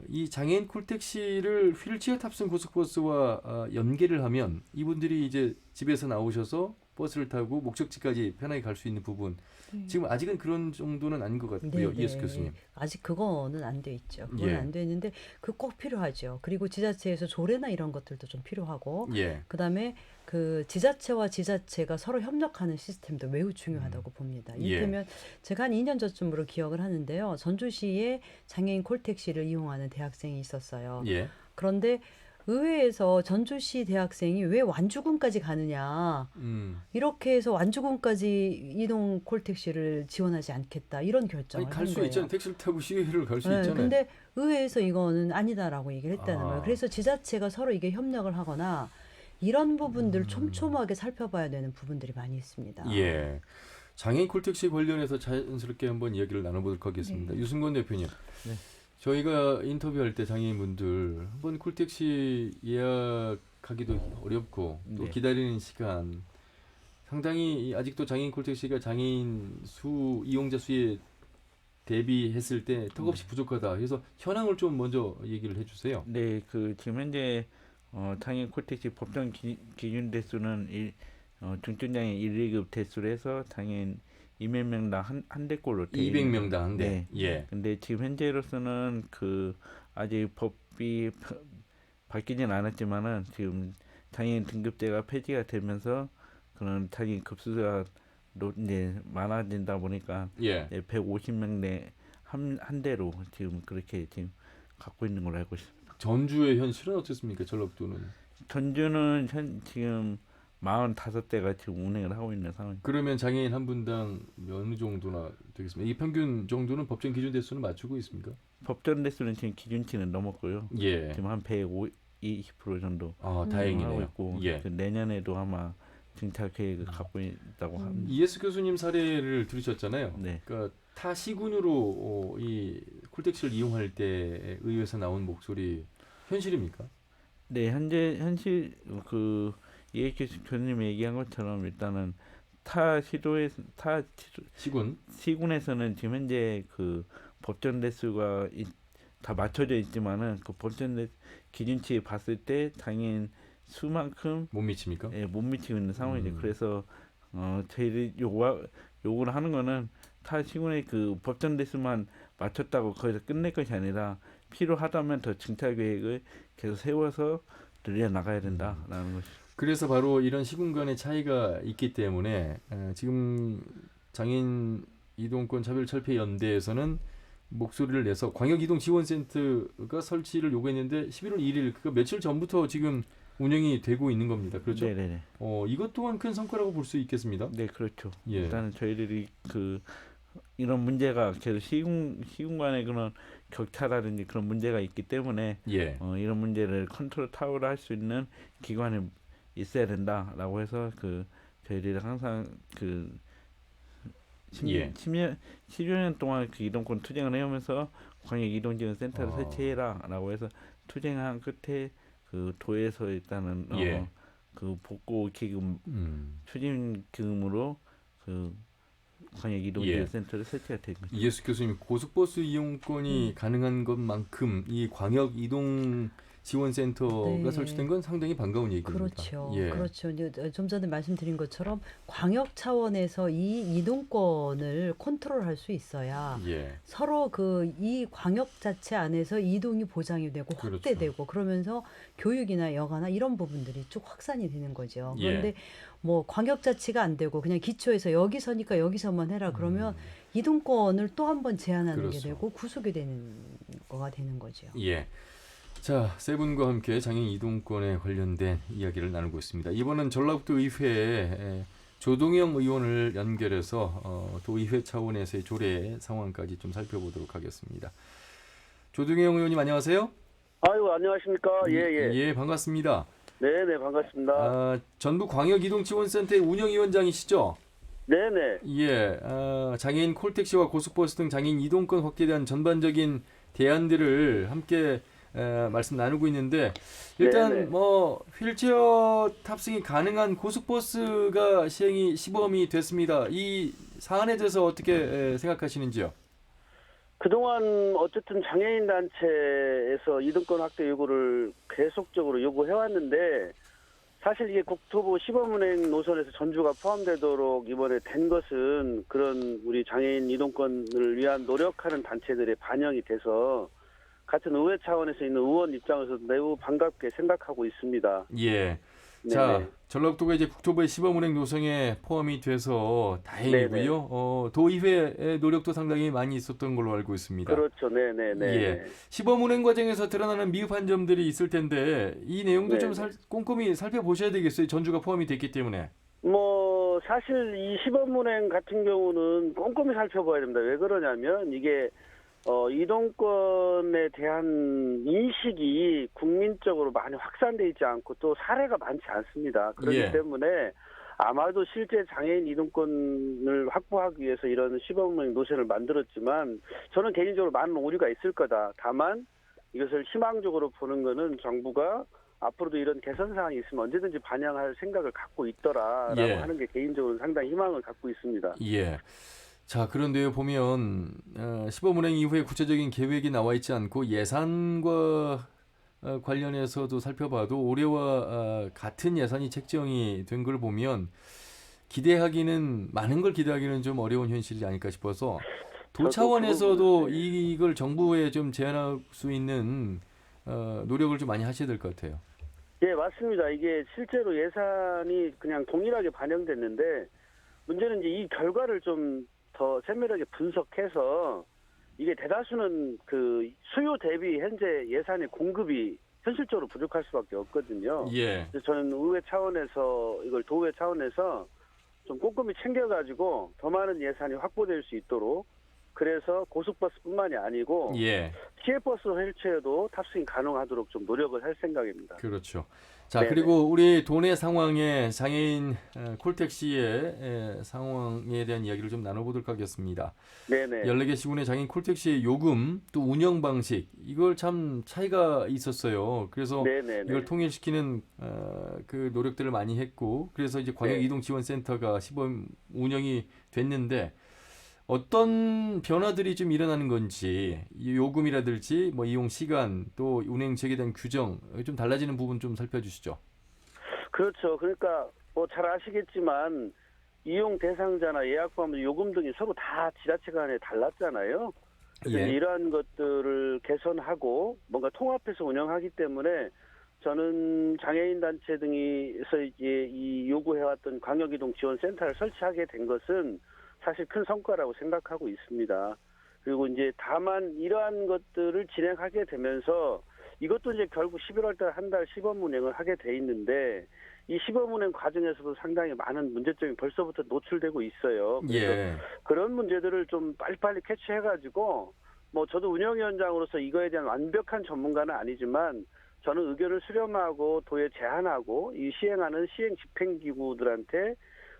[SPEAKER 1] 이 장애인 콜택시를 휠체어 탑승 고속버스와 연계를 하면 이분들이 이제 집에서 나오셔서 버스를 타고 목적지까지 편하게 갈 수 있는 부분.
[SPEAKER 9] 네.
[SPEAKER 1] 지금 아직은 그런 정도는 아닌 것 같고요. 이해수 교수님.
[SPEAKER 8] 아직 그거는 안 돼 있죠. 그건
[SPEAKER 1] 예.
[SPEAKER 8] 안 돼 있는데 그 꼭 필요하죠. 그리고 지자체에서 조례나 이런 것들도 좀 필요하고
[SPEAKER 1] 예.
[SPEAKER 8] 그다음에 그 지자체와 지자체가 서로 협력하는 시스템도 매우 중요하다고 봅니다.
[SPEAKER 1] 예.
[SPEAKER 8] 이를테면 제가 한 2년 전쯤으로 기억을 하는데요. 전주시에 장애인 콜택시를 이용하는 대학생이 있었어요.
[SPEAKER 1] 예.
[SPEAKER 8] 그런데 의회에서 전주시 대학생이 왜 완주군까지 가느냐 이렇게 해서 완주군까지 이동 콜택시를 지원하지 않겠다 이런 결정을
[SPEAKER 1] 아니
[SPEAKER 8] 한
[SPEAKER 1] 갈 수
[SPEAKER 8] 거예요.
[SPEAKER 1] 있잖아요. 택시를 타고 시외를 갈 수
[SPEAKER 8] 네,
[SPEAKER 1] 있잖아요.
[SPEAKER 8] 근데 의회에서 이거는 아니다라고 얘기를 했다는
[SPEAKER 1] 아.
[SPEAKER 8] 거예요. 그래서 지자체가 서로 이게 협력을 하거나 이런 부분들을 촘촘하게 살펴봐야 되는 부분들이 많이 있습니다.
[SPEAKER 1] 예. 장애인 콜택시 관련해서 자연스럽게 한번 이야기를 나눠보도록 하겠습니다.
[SPEAKER 9] 네.
[SPEAKER 1] 유승권 대표님.
[SPEAKER 7] 네.
[SPEAKER 1] 저희가 인터뷰할 때 장애인분들 한번 콜택시 예약하기도 어렵고 또
[SPEAKER 7] 네.
[SPEAKER 1] 기다리는 시간 상당히 아직도 장애인 콜택시가 장애인 수 이용자 수에 대비했을 때 턱없이 부족하다. 그래서 현황을 좀 먼저 얘기를 해주세요.
[SPEAKER 7] 네, 그 지금 현재 장애인 콜택시 법정 기준 대수는 중증장애인 1, 2급 대수로 해서 장애인 200명당 한 대꼴로 돼
[SPEAKER 1] 200명당 한 대.
[SPEAKER 7] 네.
[SPEAKER 1] 예.
[SPEAKER 7] 근데 지금 현재로서는 그 아직 법이 바뀌진 않았지만은 지금 장애인 등급제가 폐지가 되면서 그런 장애인 급수가 이제 많아진다 보니까
[SPEAKER 1] 예.
[SPEAKER 7] 150명 내 한 대로 지금 그렇게 지금 갖고 있는 걸로 알고 있습니다.
[SPEAKER 1] 전주의 현실은 어떻습니까? 전라북도는.
[SPEAKER 7] 전주는 지금 45대가 지금 운행을 하고 있는 상황입니다.
[SPEAKER 1] 그러면 장애인 한 분당 어느 정도나 되겠습니까? 이 평균 정도는 법정 기준 대수는 맞추고 있습니까?
[SPEAKER 7] 법정 대수는 지금 기준치는 넘었고요.
[SPEAKER 1] 예.
[SPEAKER 7] 지금 한 120% 정도
[SPEAKER 1] 아,
[SPEAKER 7] 하고
[SPEAKER 1] 다행이네요.
[SPEAKER 7] 있고
[SPEAKER 1] 예.
[SPEAKER 7] 그 내년에도 아마 증차 계획을 갖고 있다고 합니다.
[SPEAKER 1] 이예수 교수님 사례를 들으셨잖아요.
[SPEAKER 7] 네.
[SPEAKER 1] 그러니까 타 시군으로 이 콜택시를 이용할 때 의회에서 나온 목소리 현실입니까?
[SPEAKER 7] 네, 현실 그 교수님이 얘기한 것처럼 일단은 시군에서는 지금 현재 그 법정 대수가 다 맞춰져 있지만은 그 법정 대 기준치 봤을 때 장애인 수만큼
[SPEAKER 1] 못 미칩니까?
[SPEAKER 7] 예, 못 미치고 있는 상황이죠. 그래서 저희들이 요구를 하는 거는 타 시군의 그 법정 대수만 맞췄다고 거기서 끝낼 것이 아니라 필요하다면 더 증차 계획을 계속 세워서 늘려 나가야 된다라는 것이죠.
[SPEAKER 1] 그래서 바로 이런 시군 간의 차이가 있기 때문에 지금 장애인 이동권 차별철폐 연대에서는 목소리를 내서 광역이동지원센터가 설치를 요구했는데 11월 1일 그 며칠 전부터 지금 운영이 되고 있는 겁니다. 그렇죠?
[SPEAKER 7] 네네네.
[SPEAKER 1] 이것 또한 큰 성과라고 볼 수 있겠습니다.
[SPEAKER 7] 네, 그렇죠.
[SPEAKER 1] 예.
[SPEAKER 7] 일단은 저희들이 이런 문제가 계속 시군 간의 그런 격차라든지 그런 문제가 있기 때문에
[SPEAKER 1] 예.
[SPEAKER 7] 이런 문제를 컨트롤 타워를 할 수 있는 기관이 있어야 된다라고 해서 저희들이 항상 10년 동안 그 이동권 투쟁을 해오면서 광역 이동지원센터를 설치해라라고 해서 투쟁한 끝에 그 도에서 일단은
[SPEAKER 1] 예.
[SPEAKER 7] 그 복고 기금 추진금으로 그 광역 이동지원센터를 설치가 된 거죠.
[SPEAKER 1] 이예수 교수님 고속버스 이용권이 가능한 것만큼 이 광역 이동 지원센터가
[SPEAKER 8] 네.
[SPEAKER 1] 설치된 건 상당히 반가운 얘기입니다.
[SPEAKER 8] 그렇죠.
[SPEAKER 1] 예.
[SPEAKER 8] 그렇죠. 이제 좀 전에 말씀드린 것처럼 광역 차원에서 이 이동권을 컨트롤할 수 있어야
[SPEAKER 1] 예.
[SPEAKER 8] 서로 이 광역 자체 안에서 이동이 보장이 되고
[SPEAKER 1] 그렇죠.
[SPEAKER 8] 확대되고 그러면서 교육이나 여가나 이런 부분들이 쭉 확산이 되는 거죠.
[SPEAKER 1] 예.
[SPEAKER 8] 그런데 뭐 광역 자치가 안 되고 그냥 기초에서 여기서니까 여기서만 해라 그러면 이동권을 또 한 번 제한하는
[SPEAKER 1] 그렇죠.
[SPEAKER 8] 게 되고 구속이 되는 거가 되는 거죠.
[SPEAKER 1] 예. 자, 세 분과 함께 장애인 이동권에 관련된 이야기를 나누고 있습니다. 이번은 전라북도 의회에 조동영 의원을 연결해서 도의회 차원에서의 조례 상황까지 좀 살펴보도록 하겠습니다. 조동영 의원님 안녕하세요.
[SPEAKER 10] 아유, 안녕하십니까? 예.
[SPEAKER 1] 예, 반갑습니다.
[SPEAKER 10] 네네, 반갑습니다.
[SPEAKER 1] 전북 광역이동지원센터의 운영위원장이시죠?
[SPEAKER 10] 네네.
[SPEAKER 1] 예, 장애인 콜택시와 고속버스 등 장애인 이동권 확대에 대한 전반적인 대안들을 함께 말씀 나누고 있는데 일단
[SPEAKER 10] 네네.
[SPEAKER 1] 뭐 휠체어 탑승이 가능한 고속버스가 시범이 됐습니다. 이 사안에 대해서 어떻게 생각하시는지요?
[SPEAKER 10] 그동안 어쨌든 장애인 단체에서 이동권 확대 요구를 계속적으로 요구해왔는데 사실 이게 국토부 시범운행 노선에서 전주가 포함되도록 이번에 된 것은 그런 우리 장애인 이동권을 위한 노력하는 단체들의 반영이 돼서 같은 의회 차원에서 있는 의원 입장에서 매우 반갑게 생각하고 있습니다.
[SPEAKER 1] 예.
[SPEAKER 10] 네네.
[SPEAKER 1] 자, 전라북도가 이제 국토부의 시범운행 노선에 포함이 돼서 다행이고요. 도의회의 노력도 상당히 많이 있었던 걸로 알고 있습니다.
[SPEAKER 10] 그렇죠. 네네네.
[SPEAKER 1] 예. 시범운행 과정에서 드러나는 미흡한 점들이 있을 텐데 이 내용도 좀 꼼꼼히 살펴보셔야 되겠어요. 전주가 포함이 됐기 때문에.
[SPEAKER 10] 뭐 사실 이 시범운행 같은 경우는 꼼꼼히 살펴봐야 됩니다. 왜 그러냐면 이게 이동권에 대한 인식이 국민적으로 많이 확산돼 있지 않고 또 사례가 많지 않습니다. 그렇기
[SPEAKER 1] 예.
[SPEAKER 10] 때문에 아마도 실제 장애인 이동권을 확보하기 위해서 이런 시범운행 노선을 만들었지만 저는 개인적으로 많은 오류가 있을 거다. 다만 이것을 희망적으로 보는 거는 정부가 앞으로도 이런 개선 사항이 있으면 언제든지 반영할 생각을 갖고 있더라라고
[SPEAKER 1] 예.
[SPEAKER 10] 하는 게 개인적으로 상당히 희망을 갖고 있습니다.
[SPEAKER 1] 예. 자, 그런데요, 보면 시범운행 이후에 구체적인 계획이 나와 있지 않고 예산과 관련해서도 살펴봐도 올해와 같은 예산이 책정이 된 걸 보면 많은 걸 기대하기는 좀 어려운 현실이 아닐까 싶어서 도 차원에서도 이걸 정부에 좀 제안할 수 있는 노력을 좀 많이 하셔야 될 것 같아요.
[SPEAKER 10] 예, 맞습니다. 이게 실제로 예산이 그냥 동일하게 반영됐는데 문제는 이제 이 결과를 좀 더 세밀하게 분석해서 이게 대다수는 그 수요 대비 현재 예산의 공급이 현실적으로 부족할 수밖에 없거든요.
[SPEAKER 1] 예.
[SPEAKER 10] 그래서 저는 의회 차원에서 이걸 도의회 차원에서 좀 꼼꼼히 챙겨가지고 더 많은 예산이 확보될 수 있도록 그래서 고속버스뿐만이 아니고
[SPEAKER 1] 예.
[SPEAKER 10] 시외버스 휠체어도 탑승이 가능하도록 좀 노력을 할 생각입니다.
[SPEAKER 1] 그렇죠. 자,
[SPEAKER 10] 네네.
[SPEAKER 1] 그리고 우리 도내 상황에 장애인 콜택시의 상황에 대한 이야기를 좀 나눠보도록 하겠습니다.
[SPEAKER 10] 네네.
[SPEAKER 1] 14개 시군의 장애인 콜택시의 요금 또 운영 방식 이걸 참 차이가 있었어요. 그래서
[SPEAKER 10] 네네네.
[SPEAKER 1] 이걸 통일시키는 그 노력들을 많이 했고 그래서 이제 광역
[SPEAKER 10] 네.
[SPEAKER 1] 이동 지원센터가 시범 운영이 됐는데 어떤 변화들이 좀 일어나는 건지 이 요금이라든지 뭐 이용 시간 또 운행 체계에 대한 규정 좀 달라지는 부분 좀 살펴주시죠.
[SPEAKER 10] 그렇죠. 그러니까 뭐 잘 아시겠지만 이용 대상자나 예약 포함 요금 등이 서로 다 지자체 간에 달랐잖아요. 그래서
[SPEAKER 1] 예.
[SPEAKER 10] 이러한 것들을 개선하고 뭔가 통합해서 운영하기 때문에 저는 장애인 단체 등에서 이제 이 요구해왔던 광역이동 지원센터를 설치하게 된 것은 사실 큰 성과라고 생각하고 있습니다. 그리고 이제 다만 이러한 것들을 진행하게 되면서 이것도 이제 결국 11월 달 한 달 시범 운행을 하게 돼 있는데 이 시범 운행 과정에서도 상당히 많은 문제점이 벌써부터 노출되고 있어요. 그래서
[SPEAKER 1] 예.
[SPEAKER 10] 그런 문제들을 좀 빨리빨리 캐치해가지고 뭐 저도 운영위원장으로서 이거에 대한 완벽한 전문가는 아니지만 저는 의견을 수렴하고 도에 제안하고 이 시행하는 시행 집행기구들한테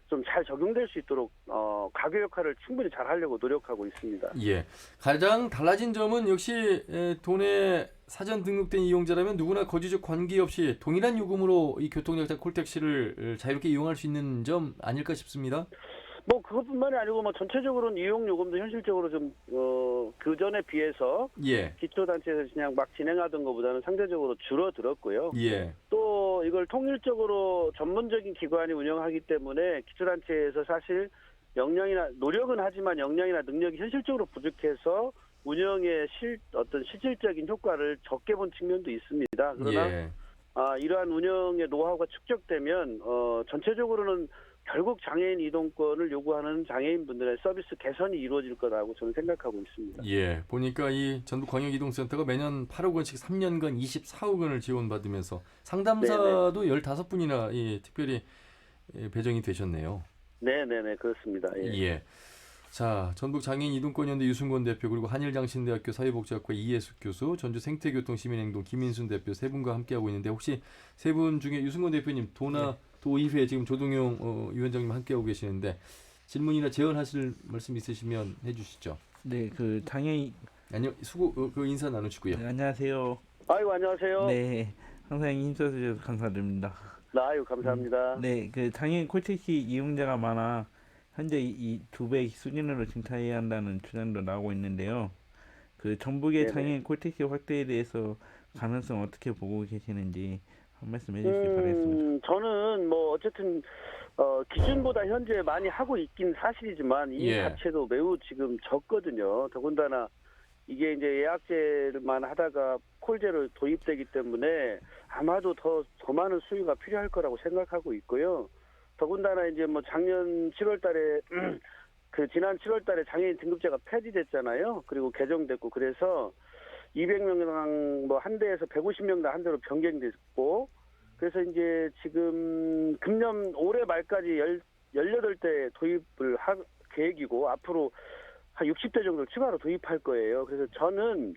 [SPEAKER 10] 좀 잘 적용될 수 있도록 가교 역할을 충분히 잘 하려고 노력하고 있습니다.
[SPEAKER 1] 예. 가장 달라진 점은 역시 도내 사전 등록된 이용자라면 누구나 거주적 관계없이 동일한 요금으로 이 교통약자 콜택시를 자유롭게 이용할 수 있는 점 아닐까 싶습니다.
[SPEAKER 10] 뭐 그것뿐만이 아니고 뭐 전체적으로는 이용 요금도 현실적으로 좀 그 전에 비해서
[SPEAKER 1] 예.
[SPEAKER 10] 기초단체에서 그냥 막 진행하던 것보다는 상대적으로 줄어들었고요.
[SPEAKER 1] 예.
[SPEAKER 10] 또 이걸 통일적으로 전문적인 기관이 운영하기 때문에 기초단체에서 사실 역량이나 노력은 하지만 역량이나 능력이 현실적으로 부족해서 운영의 어떤 실질적인 효과를 적게 본 측면도 있습니다. 그러나
[SPEAKER 1] 예.
[SPEAKER 10] 이러한 운영의 노하우가 축적되면 전체적으로는 결국 장애인 이동권을 요구하는 장애인분들의 서비스 개선이 이루어질 거라고 저는 생각하고 있습니다.
[SPEAKER 1] 예, 보니까 이 전북광역이동센터가 매년 8억 원씩 3년간 24억 원을 지원받으면서 상담사도 15분이나 특별히 배정이 되셨네요.
[SPEAKER 10] 네네네, 그렇습니다. 예.
[SPEAKER 1] 예. 자, 전북장애인이동권연대 유승권 대표 그리고 한일장신대학교 사회복지학과 이예숙 교수, 전주 생태교통시민행동 김인순 대표 세 분과 함께하고 있는데 혹시 세 분 중에 유승권 대표님 도나 도의회 지금 조동용 위원장님 함께하고 계시는데 질문이나 제언하실 말씀 있으시면 해주시죠.
[SPEAKER 7] 네, 그 장애인
[SPEAKER 1] 아니요, 수고 그 인사 나누시고요.
[SPEAKER 7] 네, 안녕하세요.
[SPEAKER 10] 아이고 안녕하세요.
[SPEAKER 7] 네, 항상 힘써주셔서 감사드립니다.
[SPEAKER 10] 아유 감사합니다.
[SPEAKER 7] 네, 그 장애인 콜택시 이용자가 많아 현재 이 2배 수준으로 증가해야 한다는 주장도 나오고 있는데요. 그 전북의
[SPEAKER 10] 네네.
[SPEAKER 7] 장애인 콜택시 확대에 대해서 가능성 어떻게 보고 계시는지 한 말씀 해주시기 바라겠습니다.
[SPEAKER 10] 저는 뭐 어쨌든 기준보다 현재 많이 하고 있긴 사실이지만 이
[SPEAKER 1] 예.
[SPEAKER 10] 자체도 매우 지금 적거든요. 더군다나 이게 이제 예약제만 하다가 콜제로 도입되기 때문에 아마도 더 많은 수요가 필요할 거라고 생각하고 있고요. 더군다나 이제 뭐 작년 7월달에 지난 7월달에 장애인 등급제가 폐지됐잖아요. 그리고 개정됐고 그래서 200명당 뭐 한 대에서 150명당 한 대로 변경됐고 그래서 이제 지금 금년 올해 말까지 18대 도입을 할 계획이고 앞으로 한 60대 정도 추가로 도입할 거예요. 그래서 저는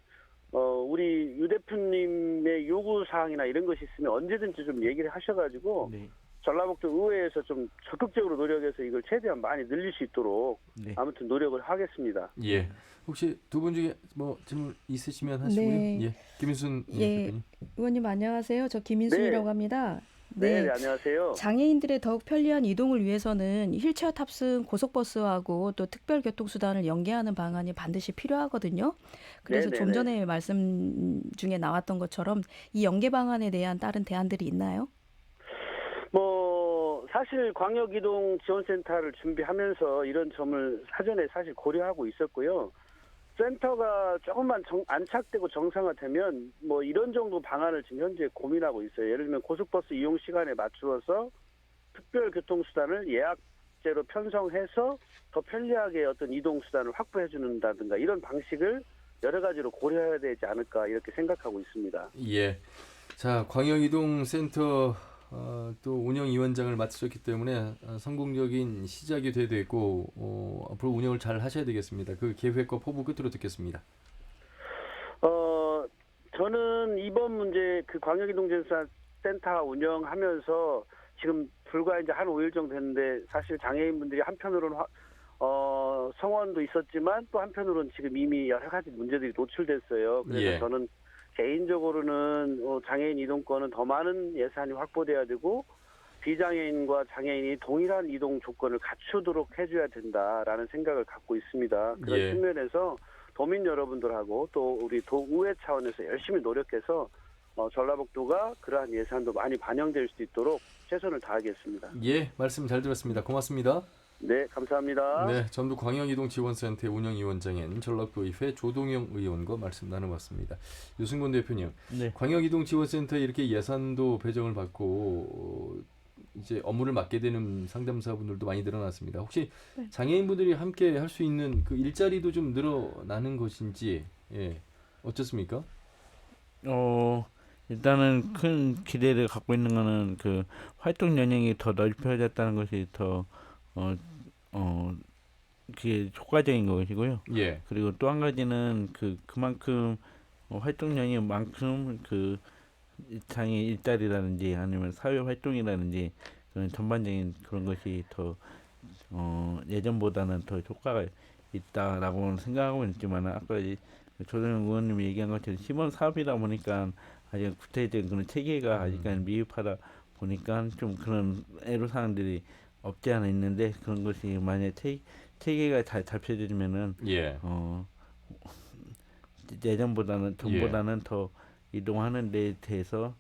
[SPEAKER 10] 우리 유 대표님의 요구 사항이나 이런 것이 있으면 언제든지 좀 얘기를 하셔가지고
[SPEAKER 7] 네.
[SPEAKER 10] 전라북도 의회에서 좀 적극적으로 노력해서 이걸 최대한 많이 늘릴 수 있도록
[SPEAKER 7] 네.
[SPEAKER 10] 아무튼 노력을 하겠습니다.
[SPEAKER 1] 예. 혹시 두 분 중에 뭐 질문 있으시면 하시고요.
[SPEAKER 9] 네.
[SPEAKER 1] 예. 김인순
[SPEAKER 9] 예.
[SPEAKER 1] 대표님.
[SPEAKER 9] 의원님 안녕하세요. 저 김인순이라고
[SPEAKER 10] 네.
[SPEAKER 9] 합니다.
[SPEAKER 10] 네, 안녕하세요.
[SPEAKER 9] 장애인들의 더욱 편리한 이동을 위해서는 휠체어 탑승 고속버스하고 또 특별교통수단을 연계하는 방안이 반드시 필요하거든요. 그래서 좀
[SPEAKER 10] 네네네.
[SPEAKER 9] 전에 말씀 중에 나왔던 것처럼 이 연계 방안에 대한 다른 대안들이 있나요?
[SPEAKER 10] 뭐 사실 광역이동지원센터를 준비하면서 이런 점을 사전에 사실 고려하고 있었고요. 센터가 조금만 안착되고 정상화되면 뭐 이런 정도 방안을 지금 현재 고민하고 있어요. 예를 들면 고속버스 이용 시간에 맞추어서 특별교통수단을 예약제로 편성해서 더 편리하게 어떤 이동수단을 확보해 주는다든가 이런 방식을 여러 가지로 고려해야 되지 않을까 이렇게 생각하고 있습니다.
[SPEAKER 1] 예. 자, 광역이동센터 또 운영위원장을 맡으셨기 때문에 성공적인 시작이 됐고 앞으로 운영을 잘 하셔야 되겠습니다. 그 계획과 포부 끝으로 듣겠습니다.
[SPEAKER 10] 저는 이번 문제 그 광역이동센터 운영하면서 지금 불과 이제 한 5일 정도 됐는데 사실 장애인분들이 한편으로는 성원도 있었지만 또 한편으로는 지금 이미 여러 가지 문제들이 노출됐어요. 그래서
[SPEAKER 1] 예.
[SPEAKER 10] 저는 개인적으로는 장애인 이동권은 더 많은 예산이 확보돼야 되고 비장애인과 장애인이 동일한 이동 조건을 갖추도록 해줘야 된다라는 생각을 갖고 있습니다. 그런
[SPEAKER 1] 예.
[SPEAKER 10] 측면에서 도민 여러분들하고 또 우리 도의회 차원에서 열심히 노력해서 전라북도가 그러한 예산도 많이 반영될 수 있도록 최선을 다하겠습니다.
[SPEAKER 1] 예, 말씀 잘 들었습니다. 고맙습니다.
[SPEAKER 10] 네, 감사합니다.
[SPEAKER 1] 네, 전북 광역이동지원센터 운영위원장인 전라도의회 조동영 의원과 말씀 나눠봤습니다. 유승곤 대표님,
[SPEAKER 7] 네.
[SPEAKER 1] 광역이동지원센터에 이렇게 예산도 배정을 받고 이제 업무를 맡게 되는 상담사분들도 많이 늘어났습니다. 혹시 장애인분들이 함께 할 수 있는 그 일자리도 좀 늘어나는 것인지 어떻습니까?
[SPEAKER 7] 일단은 큰 기대를 갖고 있는 거는 그 활동 연령이 더 넓혀졌다는 것이 더 그게 효과적인 것이고요.
[SPEAKER 1] 예.
[SPEAKER 7] 그리고 또 한 가지는 그만큼 활동량이 만큼 그 장애 일자리라든지 아니면 사회 활동이라든지 그런 전반적인 그런 것이 더 예전보다는 더 효과가 있다라고 생각하고 있지만 아까 조정현 의원님이 얘기한 것처럼 시범 사업이다 보니까 아직 구체적인 그런 체계가 아직까지 미흡하다 보니까 좀 그런 애로사항들이 없지 않아 있는데 그런 것이 만약 체계가 잘 잡혀지면은 예전보다는 전보다는 더 이동하는 데 대해서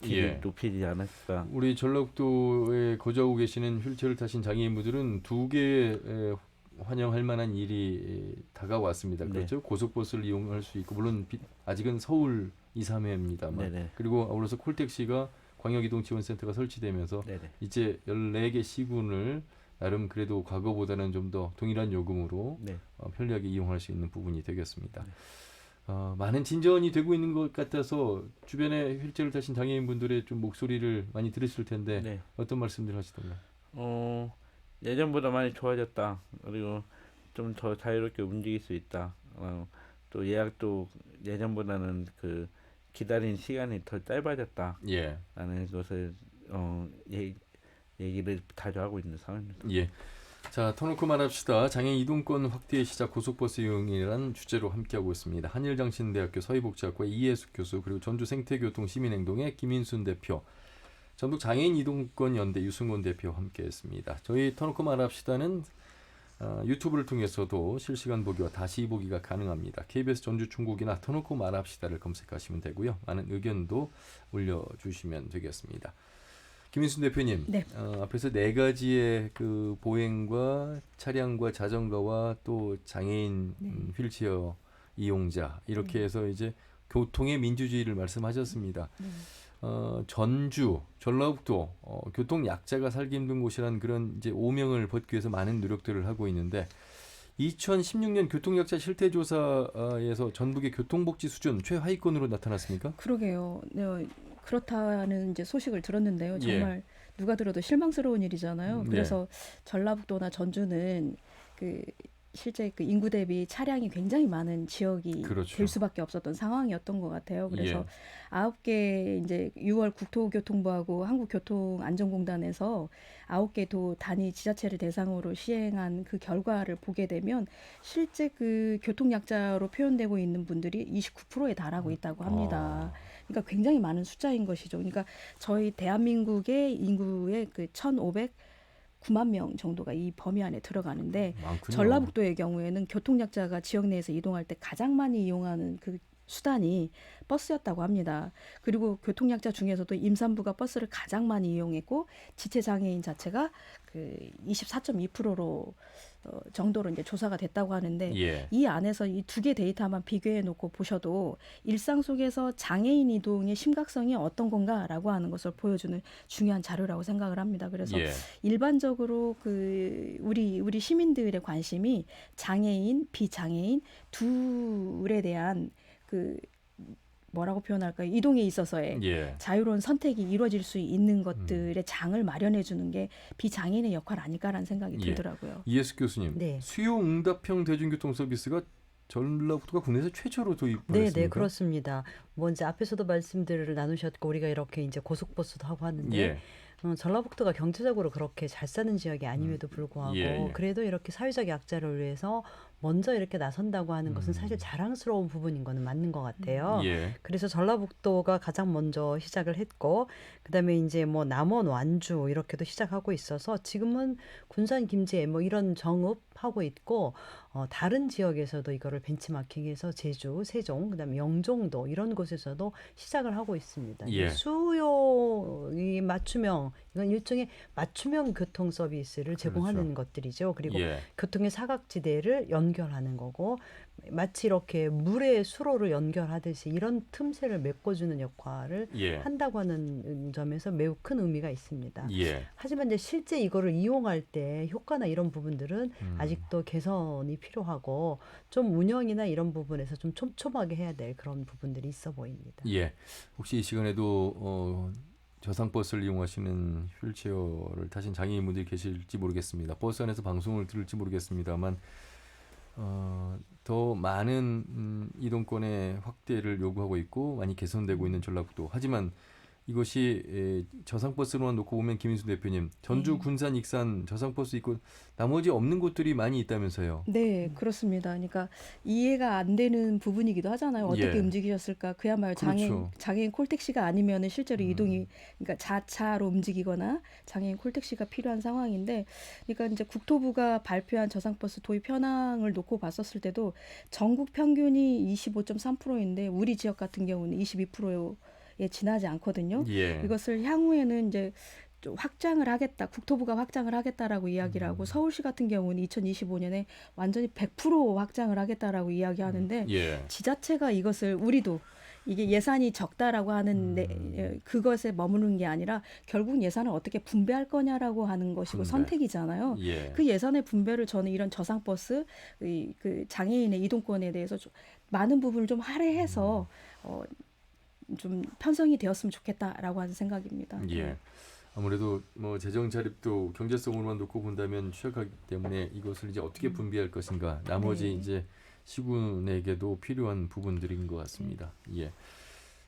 [SPEAKER 7] 질이 높이지 않았을까.
[SPEAKER 1] 우리 전라북도에 거주하고 계시는 휠체어를 타신 장애인분들은 두 개의 환영할 만한 일이 다가왔습니다. 그렇죠? 고속버스를 이용할 수 있고 물론 아직은 서울 2, 3회입니다만 그리고 아울러서 콜택시가 광역이동지원센터가 설치되면서 이제 14개 시군을 나름 그래도 과거보다는 좀 더 동일한 요금으로 편리하게 이용할 수 있는 부분이 되겠습니다. 많은 진전이 되고 있는 것 같아서 주변에 휠체어를 타신 장애인분들의 좀 목소리를 많이 들으실 텐데 어떤 말씀들 하시던가요?
[SPEAKER 7] 예전보다 많이 좋아졌다. 그리고 좀 더 자유롭게 움직일 수 있다. 또 예약도 예전보다는 그 기다린 시간이 더 짧아졌다. 라는 것을 얘기를 자주 하고 있는 상황입니다.
[SPEAKER 1] 예. 자, 터놓고 말합시다. 장애인 이동권 확대의 시작 고속버스 이용이라는 주제로 함께하고 있습니다. 한일장신대학교 서희복지학과 이혜숙 교수 그리고 전주생태교통시민행동의 김인순 대표 전북 장애인 이동권 연대 유승곤 대표와 함께했습니다. 저희 터놓고 말합시다는 유튜브를 통해서도 실시간 보기와 다시 보기가 가능합니다. KBS 전주 충국이나 터놓고 말합시다를 검색하시면 되고요. 많은 의견도 올려주시면 되겠습니다. 김인순 대표님,
[SPEAKER 9] 네.
[SPEAKER 1] 앞에서 네 가지의 그 보행과 차량과 자전거와 또 장애인 휠체어 이용자 이렇게 해서 이제 교통의 민주주의를 말씀하셨습니다. 전주, 전라북도 교통 약자가 살기 힘든 곳이란 그런 이제 오명을 벗기 위해서 많은 노력들을 하고 있는데 2016년 교통약자 실태조사에서 전북의 교통복지 수준 최하위권으로 나타났습니까?
[SPEAKER 9] 그러게요. 네, 그렇다는 이제 소식을 들었는데요.
[SPEAKER 1] 예.
[SPEAKER 9] 정말 누가 들어도 실망스러운 일이잖아요.
[SPEAKER 1] 네.
[SPEAKER 9] 그래서 전라북도나 전주는 그 실제 그 인구 대비 차량이 굉장히 많은 지역이
[SPEAKER 1] 그렇죠.
[SPEAKER 9] 될 수밖에 없었던 상황이었던 것 같아요. 그래서
[SPEAKER 1] 예.
[SPEAKER 9] 9개 이제 6월 국토교통부하고 한국교통안전공단에서 9개 도 단위 지자체를 대상으로 시행한 그 결과를 보게 되면 실제 그 교통약자로 표현되고 있는 분들이 29%에 달하고 있다고 합니다. 그러니까 굉장히 많은 숫자인 것이죠. 그러니까 저희 대한민국의 인구의 그 1,509만 명 정도가 이 범위 안에 들어가는데
[SPEAKER 1] 많군요.
[SPEAKER 9] 전라북도의 경우에는 교통약자가 지역 내에서 이동할 때 가장 많이 이용하는 그 수단이 버스였다고 합니다. 그리고 교통약자 중에서도 임산부가 버스를 가장 많이 이용했고 지체장애인 자체가 그 24.2%로 정도로 이제 조사가 됐다고 하는데
[SPEAKER 1] 예.
[SPEAKER 9] 이 안에서 이 두 개 데이터만 비교해 놓고 보셔도 일상 속에서 장애인 이동의 심각성이 어떤 건가라고 하는 것을 보여주는 중요한 자료라고 생각을 합니다. 그래서
[SPEAKER 1] 예.
[SPEAKER 9] 일반적으로 그 우리 시민들의 관심이 장애인, 비장애인 둘에 대한 그 뭐라고 표현할까요? 이동에 있어서의
[SPEAKER 1] 예.
[SPEAKER 9] 자유로운 선택이 이루어질 수 있는 것들의 장을 마련해 주는 게 비장애인의 역할 아닐까라는 생각이
[SPEAKER 1] 예.
[SPEAKER 9] 들더라고요.
[SPEAKER 1] 이예숙 교수님,
[SPEAKER 8] 네.
[SPEAKER 1] 수요응답형 대중교통 서비스가 전라북도가 국내에서 최초로 도입을
[SPEAKER 8] 네,
[SPEAKER 1] 했습니까?
[SPEAKER 8] 네, 그렇습니다. 뭐 이제 앞에서도 말씀들을 나누셨고 우리가 이렇게 이제 고속버스도 하고 하는데
[SPEAKER 1] 예.
[SPEAKER 8] 전라북도가 경제적으로 그렇게 잘 사는 지역이 아님에도 불구하고
[SPEAKER 1] 예.
[SPEAKER 8] 그래도 이렇게 사회적 약자를 위해서 먼저 이렇게 나선다고 하는 것은 사실 자랑스러운 부분인 거는 맞는 것 같아요.
[SPEAKER 1] 예.
[SPEAKER 8] 그래서 전라북도가 가장 먼저 시작을 했고 그다음에 이제 뭐 남원, 완주 이렇게도 시작하고 있어서 지금은 군산, 김제 뭐 이런 정읍하고 있고 다른 지역에서도 이거를 벤치마킹해서 제주, 세종, 그다음에 영종도 이런 곳에서도 시작을 하고 있습니다.
[SPEAKER 1] 예.
[SPEAKER 8] 수요이 맞춤형 이건 일종의 맞춤형 교통 서비스를 제공하는
[SPEAKER 1] 그렇죠.
[SPEAKER 8] 것들이죠. 그리고
[SPEAKER 1] 예.
[SPEAKER 8] 교통의 사각지대를 연결하는 거고 마치 이렇게 물의 수로를 연결하듯이 이런 틈새를 메꿔주는 역할을
[SPEAKER 1] 예.
[SPEAKER 8] 한다고 하는 점에서 매우 큰 의미가 있습니다.
[SPEAKER 1] 예.
[SPEAKER 8] 하지만 이제 실제 이거를 이용할 때 효과나 이런 부분들은 아직도 개선이 필요하고 좀 운영이나 이런 부분에서 좀 촘촘하게 해야 될 그런 부분들이 있어 보입니다.
[SPEAKER 1] 예. 혹시 이 시간에도 저상버스를 이용하시는 휠체어를 타신 장애인분들이 계실지 모르겠습니다. 버스 안에서 방송을 들을지 모르겠습니다만 더 많은 이동권의 확대를 요구하고 있고 많이 개선되고 있는 전라북도. 하지만 이것이 저상버스로만 놓고 보면 김인수 대표님, 전주, 군산, 익산 저상버스 있고 나머지 없는 곳들이 많이 있다면서요.
[SPEAKER 9] 네, 그렇습니다. 그러니까 이해가 안 되는 부분이기도 하잖아요. 어떻게
[SPEAKER 1] 예.
[SPEAKER 9] 움직이셨을까? 그야말로
[SPEAKER 1] 그렇죠.
[SPEAKER 9] 장애인 콜택시가 아니면은 실제로 이동이 그러니까 자차로 움직이거나 장애인 콜택시가 필요한 상황인데, 그러니까 이제 국토부가 발표한 저상버스 도입 현황을 놓고 봤었을 때도 전국 평균이 25.3%인데 우리 지역 같은 경우는 22%에 지나지 않거든요.
[SPEAKER 1] 예.
[SPEAKER 9] 이것을 향후에는 이제 좀 확장을 하겠다, 국토부가 확장을 하겠다라고 이야기를 하고 서울시 같은 경우는 2025년에 완전히 100% 확장을 하겠다라고 이야기하는데
[SPEAKER 1] 예.
[SPEAKER 9] 지자체가 이것을 우리도 이게 예산이 적다라고 하는데 그것에 머무는 게 아니라 결국 예산을 어떻게 분배할 거냐라고 하는 것이고
[SPEAKER 1] 분배.
[SPEAKER 9] 선택이잖아요.
[SPEAKER 1] 예.
[SPEAKER 9] 그 예산의 분배를 저는 이런 저상버스 그 장애인의 이동권에 대해서 좀 많은 부분을 좀 할애해서 좀 편성이 되었으면 좋겠다라고 하는 생각입니다.
[SPEAKER 1] 예. 아무래도 뭐 재정 자립도 경제성으로만 놓고 본다면 취약하기 때문에 이것을 이제 어떻게 분배할 것인가 나머지
[SPEAKER 9] 네.
[SPEAKER 1] 이제 시군에게도 필요한 부분들인 것 같습니다. 예.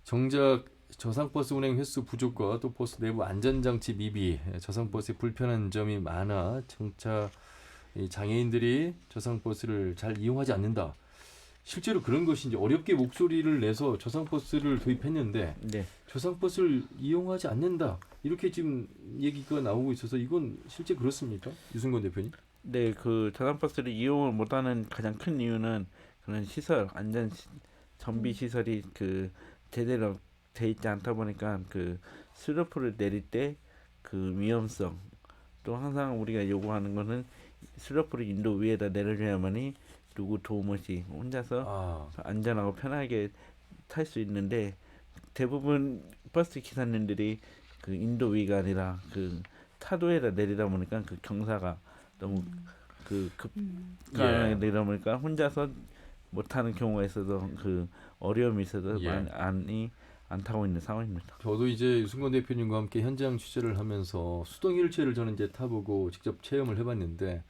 [SPEAKER 1] 정작 저상버스 운행 횟수 부족과 또 버스 내부 안전장치 미비, 저상버스의 불편한 점이 많아 정차 이 장애인들이 저상버스를 잘 이용하지 않는다. 실제로 그런 것인지 어렵게 목소리를 내서 저상버스를 도입했는데
[SPEAKER 7] 네.
[SPEAKER 1] 저상버스를 이용하지 않는다. 이렇게 지금 얘기가 나오고 있어서 이건 실제 그렇습니까? 유승건 대표님?
[SPEAKER 7] 네, 그 저상버스를 이용을 못하는 가장 큰 이유는 그런 시설, 정비 시설이 그 제대로 돼 있지 않다 보니까 그 슬로프를 내릴 때 그 위험성, 또 항상 우리가 요구하는 거는 슬로프를 인도 위에다 내려줘야만이 누구 도움 없이 혼자서 안전하고 편하게 탈 수 있는데 대부분 버스 기사님들이 그 인도 위가 아니라 그 타도에다 내리다 보니까 그 경사가 너무 그 급강하게 내리다 보니까 혼자서 못 타는 경우가 있어서 그 어려움이 있어서 많이 안 타고 있는 상황입니다.
[SPEAKER 1] 저도 이제 유승건 대표님과 함께 현장 취재를 하면서 수동 휠체어를 저는 이제 타보고 직접 체험을 해봤는데,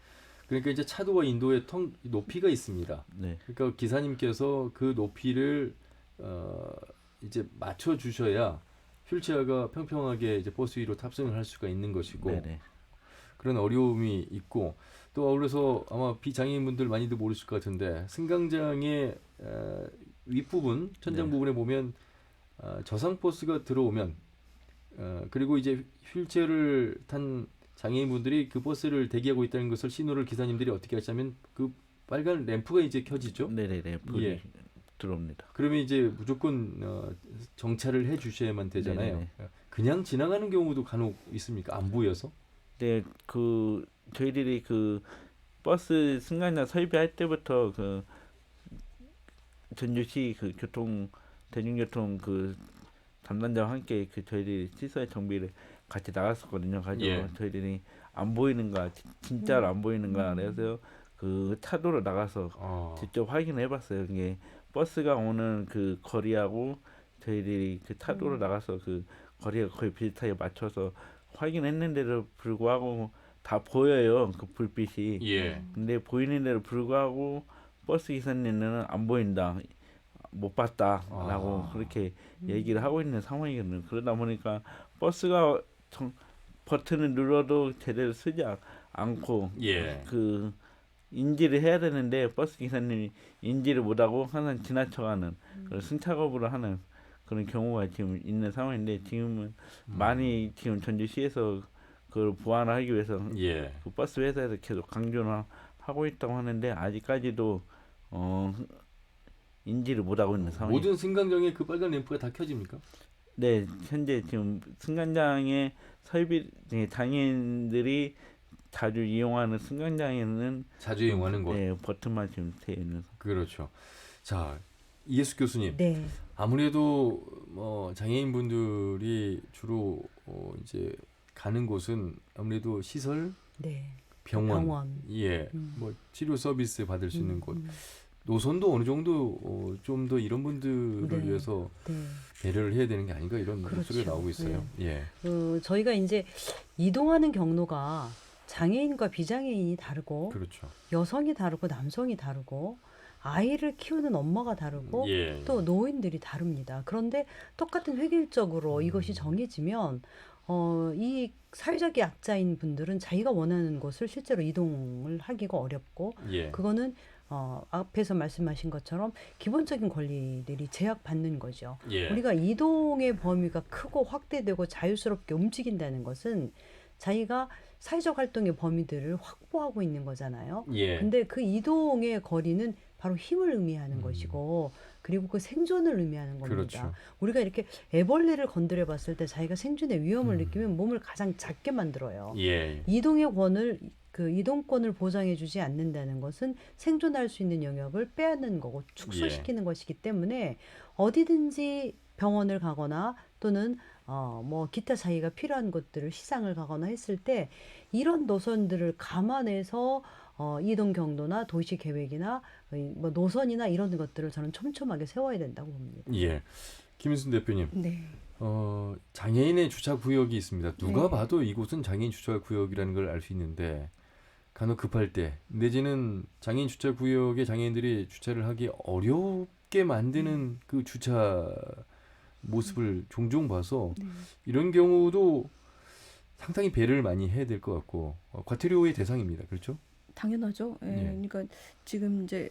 [SPEAKER 1] 그러니까 이제 차도와 인도의 높이가 있습니다.
[SPEAKER 7] 네.
[SPEAKER 1] 그러니까 기사님께서 그 높이를 이제 맞춰 주셔야 휠체어가 평평하게 이제 버스 위로 탑승을 할 수가 있는 것이고,
[SPEAKER 7] 네네.
[SPEAKER 1] 그런 어려움이 있고, 또 그래서 아마 비장애인분들 많이들 모르실 것 같은데 승강장의 윗부분 천장
[SPEAKER 7] 네.
[SPEAKER 1] 부분에 보면 저상 버스가 들어오면 그리고 이제 휠체어를 탄 장애인분들이 그 버스를 대기하고 있다는 것을 신호를 기사님들이 어떻게 하시냐면 그 빨간 램프가 이제 켜지죠.
[SPEAKER 7] 네네네. 불이 들어옵니다.
[SPEAKER 1] 그러면 이제 무조건 정차를 해 주셔야만 되잖아요.
[SPEAKER 7] 네네네.
[SPEAKER 1] 그냥 지나가는 경우도 간혹 있습니까? 안 보여서?
[SPEAKER 7] 네, 그 저희들이 그 버스 승강장 설비할 때부터 그 전주시 그 대중교통 그 담당자와 함께 그 저희들이 시설 정비를 같이 나갔었거든요. 가지고 저희들이 안 보이는가, 진짜로 안 보이는가, 그래서 그 차도로 나가서 직접 확인을 해봤어요. 이게 버스가 오는 그 거리하고 저희들이 그 차도로 나가서 그 거리가 거의 비슷하게 맞춰서 확인했는데도 불구하고 다 보여요. 그 불빛이. 근데 보이는데도 불구하고 버스 기사님은 안 보인다, 못 봤다라고 그렇게 얘기를 하고 있는 상황이거든요. 그러다 보니까 버스가 버튼을 눌러도 제대로 쓰지 않고 그 인지를 해야 되는데 버스 기사님이 인지를 못하고 항상 지나쳐가는 그런 승차거부를 하는 그런 경우가 지금 있는 상황인데, 지금은 많이 지금 전주시에서 그걸 보완하기 위해서 그 버스 회사에서 계속 강조를 하고 있다고 하는데 아직까지도 인지를 못하고 있는 상황입니다.
[SPEAKER 1] 모든 승강장에 그 빨간 램프가 다 켜집니까?
[SPEAKER 7] 네, 현재 지금 승강장의 설비 장애인들이 자주 이용하는 승강장에는
[SPEAKER 1] 자주 이용하는 곳.
[SPEAKER 7] 네, 버튼만 지금 되어 있는.
[SPEAKER 1] 그렇죠. 자, 이예수 교수님.
[SPEAKER 8] 네.
[SPEAKER 1] 아무래도 장애인분들이 주로 이제 가는 곳은 아무래도 시설,
[SPEAKER 8] 네.
[SPEAKER 1] 병원,
[SPEAKER 8] 병원.
[SPEAKER 1] 치료 서비스 받을 수 있는 곳. 노선도 어느 정도 좀 더 이런 분들을 위해서 배려를 해야 되는 게 아닌가, 이런 목소리가 나오고 있어요.
[SPEAKER 8] 저희가 이제 이동하는 경로가 장애인과 비장애인이 다르고,
[SPEAKER 1] 그렇죠.
[SPEAKER 8] 여성이 다르고 남성이 다르고, 아이를 키우는 엄마가 다르고, 또 노인들이 다릅니다. 그런데 똑같은 획일적으로 이것이 정해지면 이 사회적 약자인 분들은 자기가 원하는 곳을 실제로 이동을 하기가 어렵고, 그거는 앞에서 말씀하신 것처럼 기본적인 권리들이 제약받는 거죠. 우리가 이동의 범위가 크고 확대되고 자유스럽게 움직인다는 것은 자기가 사회적 활동의 범위들을 확보하고 있는 거잖아요. 근데 그 이동의 거리는 바로 힘을 의미하는 것이고, 그리고 그 생존을 의미하는 겁니다.
[SPEAKER 1] 그렇죠.
[SPEAKER 8] 우리가 이렇게 애벌레를 건드려 봤을 때 자기가 생존의 위험을 느끼면 몸을 가장 작게 만들어요. 이동의 이동권을 보장해주지 않는다는 것은 생존할 수 있는 영역을 빼앗는 거고 축소시키는 것이기 때문에 어디든지 병원을 가거나 또는 기타 자기가 필요한 것들을 시장을 가거나 했을 때 이런 노선들을 감안해서 이동 경로나 도시 계획이나 노선이나 이런 것들을 저는 촘촘하게 세워야 된다고 봅니다.
[SPEAKER 1] 김윤순 대표님.
[SPEAKER 9] 네.
[SPEAKER 1] 장애인의 주차 구역이 있습니다. 누가 봐도 이곳은 장애인 주차 구역이라는 걸 알 수 있는데, 간혹 급할 때 내지는 장애인 주차 구역에 장애인들이 주차를 하기 어렵게 만드는 그 주차 모습을 종종 봐서 이런 경우도 상당히 배려를 많이 해야 될 것 같고 과태료의 대상입니다. 그렇죠?
[SPEAKER 9] 당연하죠. 그러니까 지금 이제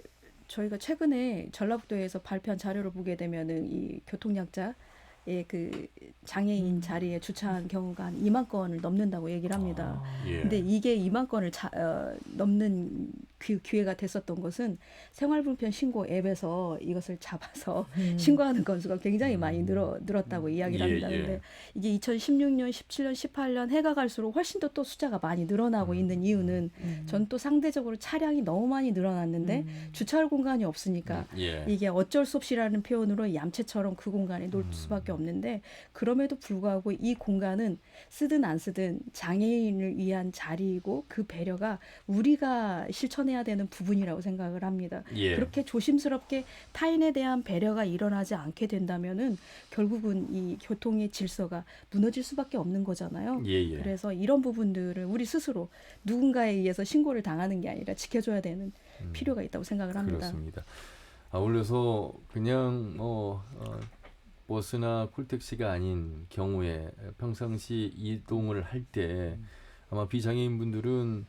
[SPEAKER 9] 저희가 최근에 전라북도에서 발표한 자료를 보게 되면은 이 교통약자 그 장애인 자리에 주차한 경우가 한 2만 건을 넘는다고 얘기를 합니다.
[SPEAKER 1] 예.
[SPEAKER 9] 근데 이게 2만 건을 넘는 기회가 됐었던 것은 생활불편 신고 앱에서 이것을 잡아서 신고하는 건수가 굉장히 많이 늘었다고 이야기를 합니다.
[SPEAKER 1] 예.
[SPEAKER 9] 근데 이게 2016년, 17년, 18년 해가 갈수록 훨씬 더 또 숫자가 많이 늘어나고 있는 이유는 전 또 상대적으로 차량이 너무 많이 늘어났는데 주차할 공간이 없으니까
[SPEAKER 1] 예.
[SPEAKER 9] 이게 어쩔 수 없이라는 표현으로 얌체처럼 그 공간에 놓을 수밖에 없는데 그럼에도 불구하고 이 공간은 쓰든 안 쓰든 장애인을 위한 자리이고 그 배려가 우리가 실천해야 되는 부분이라고 생각을 합니다.
[SPEAKER 1] 예.
[SPEAKER 9] 그렇게 조심스럽게 타인에 대한 배려가 일어나지 않게 된다면은 결국은 이 교통의 질서가 무너질 수밖에 없는 거잖아요.
[SPEAKER 1] 예.
[SPEAKER 9] 그래서 이런 부분들을 우리 스스로 누군가에 의해서 신고를 당하는 게 아니라 지켜줘야 되는 필요가 있다고 생각을 합니다.
[SPEAKER 1] 그렇습니다. 아울러서 그냥 버스나 콜택시가 아닌 경우에 평상시 이동을 할 때 아마 비장애인분들은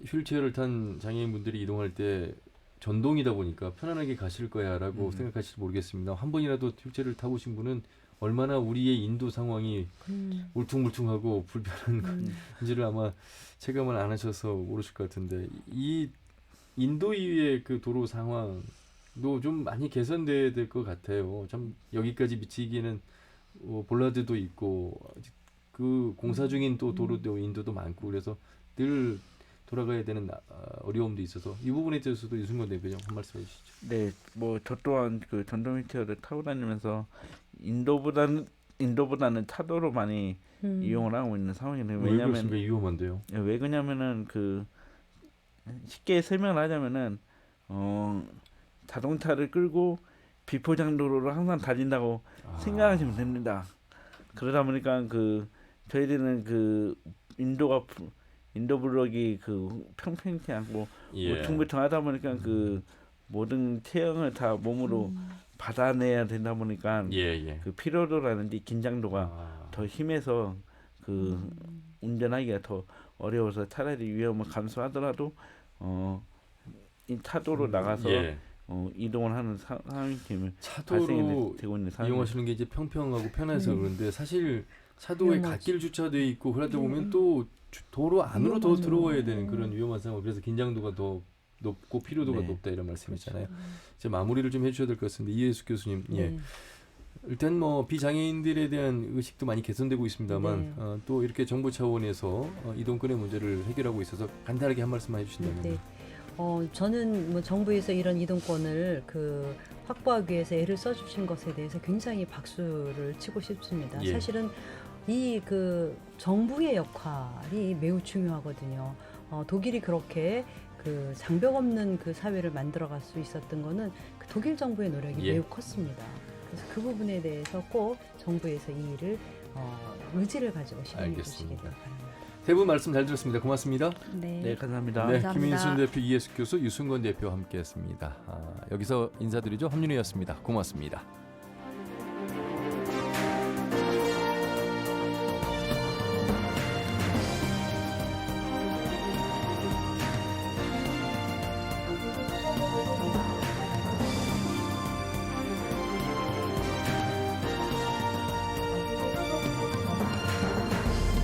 [SPEAKER 1] 휠체어를 탄 장애인분들이 이동할 때 전동이다 보니까 편안하게 가실 거야라고 생각하실지 모르겠습니다. 한 번이라도 휠체어를 타보신 분은 얼마나 우리의 인도 상황이 울퉁불퉁하고 불편한 건지를 아마 체감을 안 하셔서 모르실 것 같은데 이 인도 이외의 그 도로 상황도 좀 많이 개선돼야 될 것 같아요. 참 여기까지 미치기에는 볼라드도 있고 그 공사 중인 또 도로도 인도도 많고 그래서 늘 돌아가야 되는 어려움도 있어서 이 부분에 대해서도 유승권 대표님 한 말씀 해주시죠.
[SPEAKER 7] 네, 뭐 저 또한 그 전동 휠체어를 타고 다니면서 인도보다는 차도로 많이 이용을 하고 있는 상황이네요.
[SPEAKER 1] 왜 그렇습니까? 위험한데요.
[SPEAKER 7] 왜 그러냐면은 그 쉽게 설명을 하자면은 자동차를 끌고 비포장도로를 항상 달린다고 생각하시면 됩니다. 그러다 보니까 그 저희들은 그 인도 블록이 그 평평치 않고 울퉁불퉁하다 보니까 그 모든 체형을 다 몸으로 받아내야 되다 보니까 그 피로도라든지 긴장도가 더 심해서 그 운전하기가 더 어려워서 차라리 위험을 감수하더라도 이 차도로 나가서 이동을 하는 상황이 되면
[SPEAKER 1] 차도로
[SPEAKER 7] 되고 있는
[SPEAKER 1] 이용하시는 게 이제 평평하고 편해서 그런데 사실 차도에 갓길 주차되어 있고 그러다 보면 또 도로 안으로 더 들어와야 되는 그런 위험한 상황. 그래서 긴장도가 더 높고 피로도가 높다 이런 말씀이잖아요. 이제 마무리를 좀 해주셔야 될 것 같습니다. 이혜숙 교수님. 일단 뭐 비장애인들에 대한 의식도 많이 개선되고 있습니다만 또 이렇게 정부 차원에서 이동권의 문제를 해결하고 있어서 간단하게 한 말씀만 해주신다면.
[SPEAKER 8] 저는 뭐 정부에서 이런 이동권을 확보하기 위해서 애를 써주신 것에 대해서 굉장히 박수를 치고 싶습니다. 사실은 이 정부의 역할이 매우 중요하거든요. 독일이 그렇게 장벽 없는 사회를 만들어갈 수 있었던 거는 독일 정부의 노력이 매우 컸습니다. 그래서 그 부분에 대해서 꼭 정부에서 이 일을 의지를 가지고 실행해 주시기 바랍니다.
[SPEAKER 1] 세 분 말씀 잘 들었습니다. 고맙습니다.
[SPEAKER 7] 네, 감사합니다.
[SPEAKER 1] 네, 김인순 대표, 이혜숙 교수, 유승권 대표와 함께했습니다. 여기서 인사드리죠. 함윤희였습니다. 고맙습니다.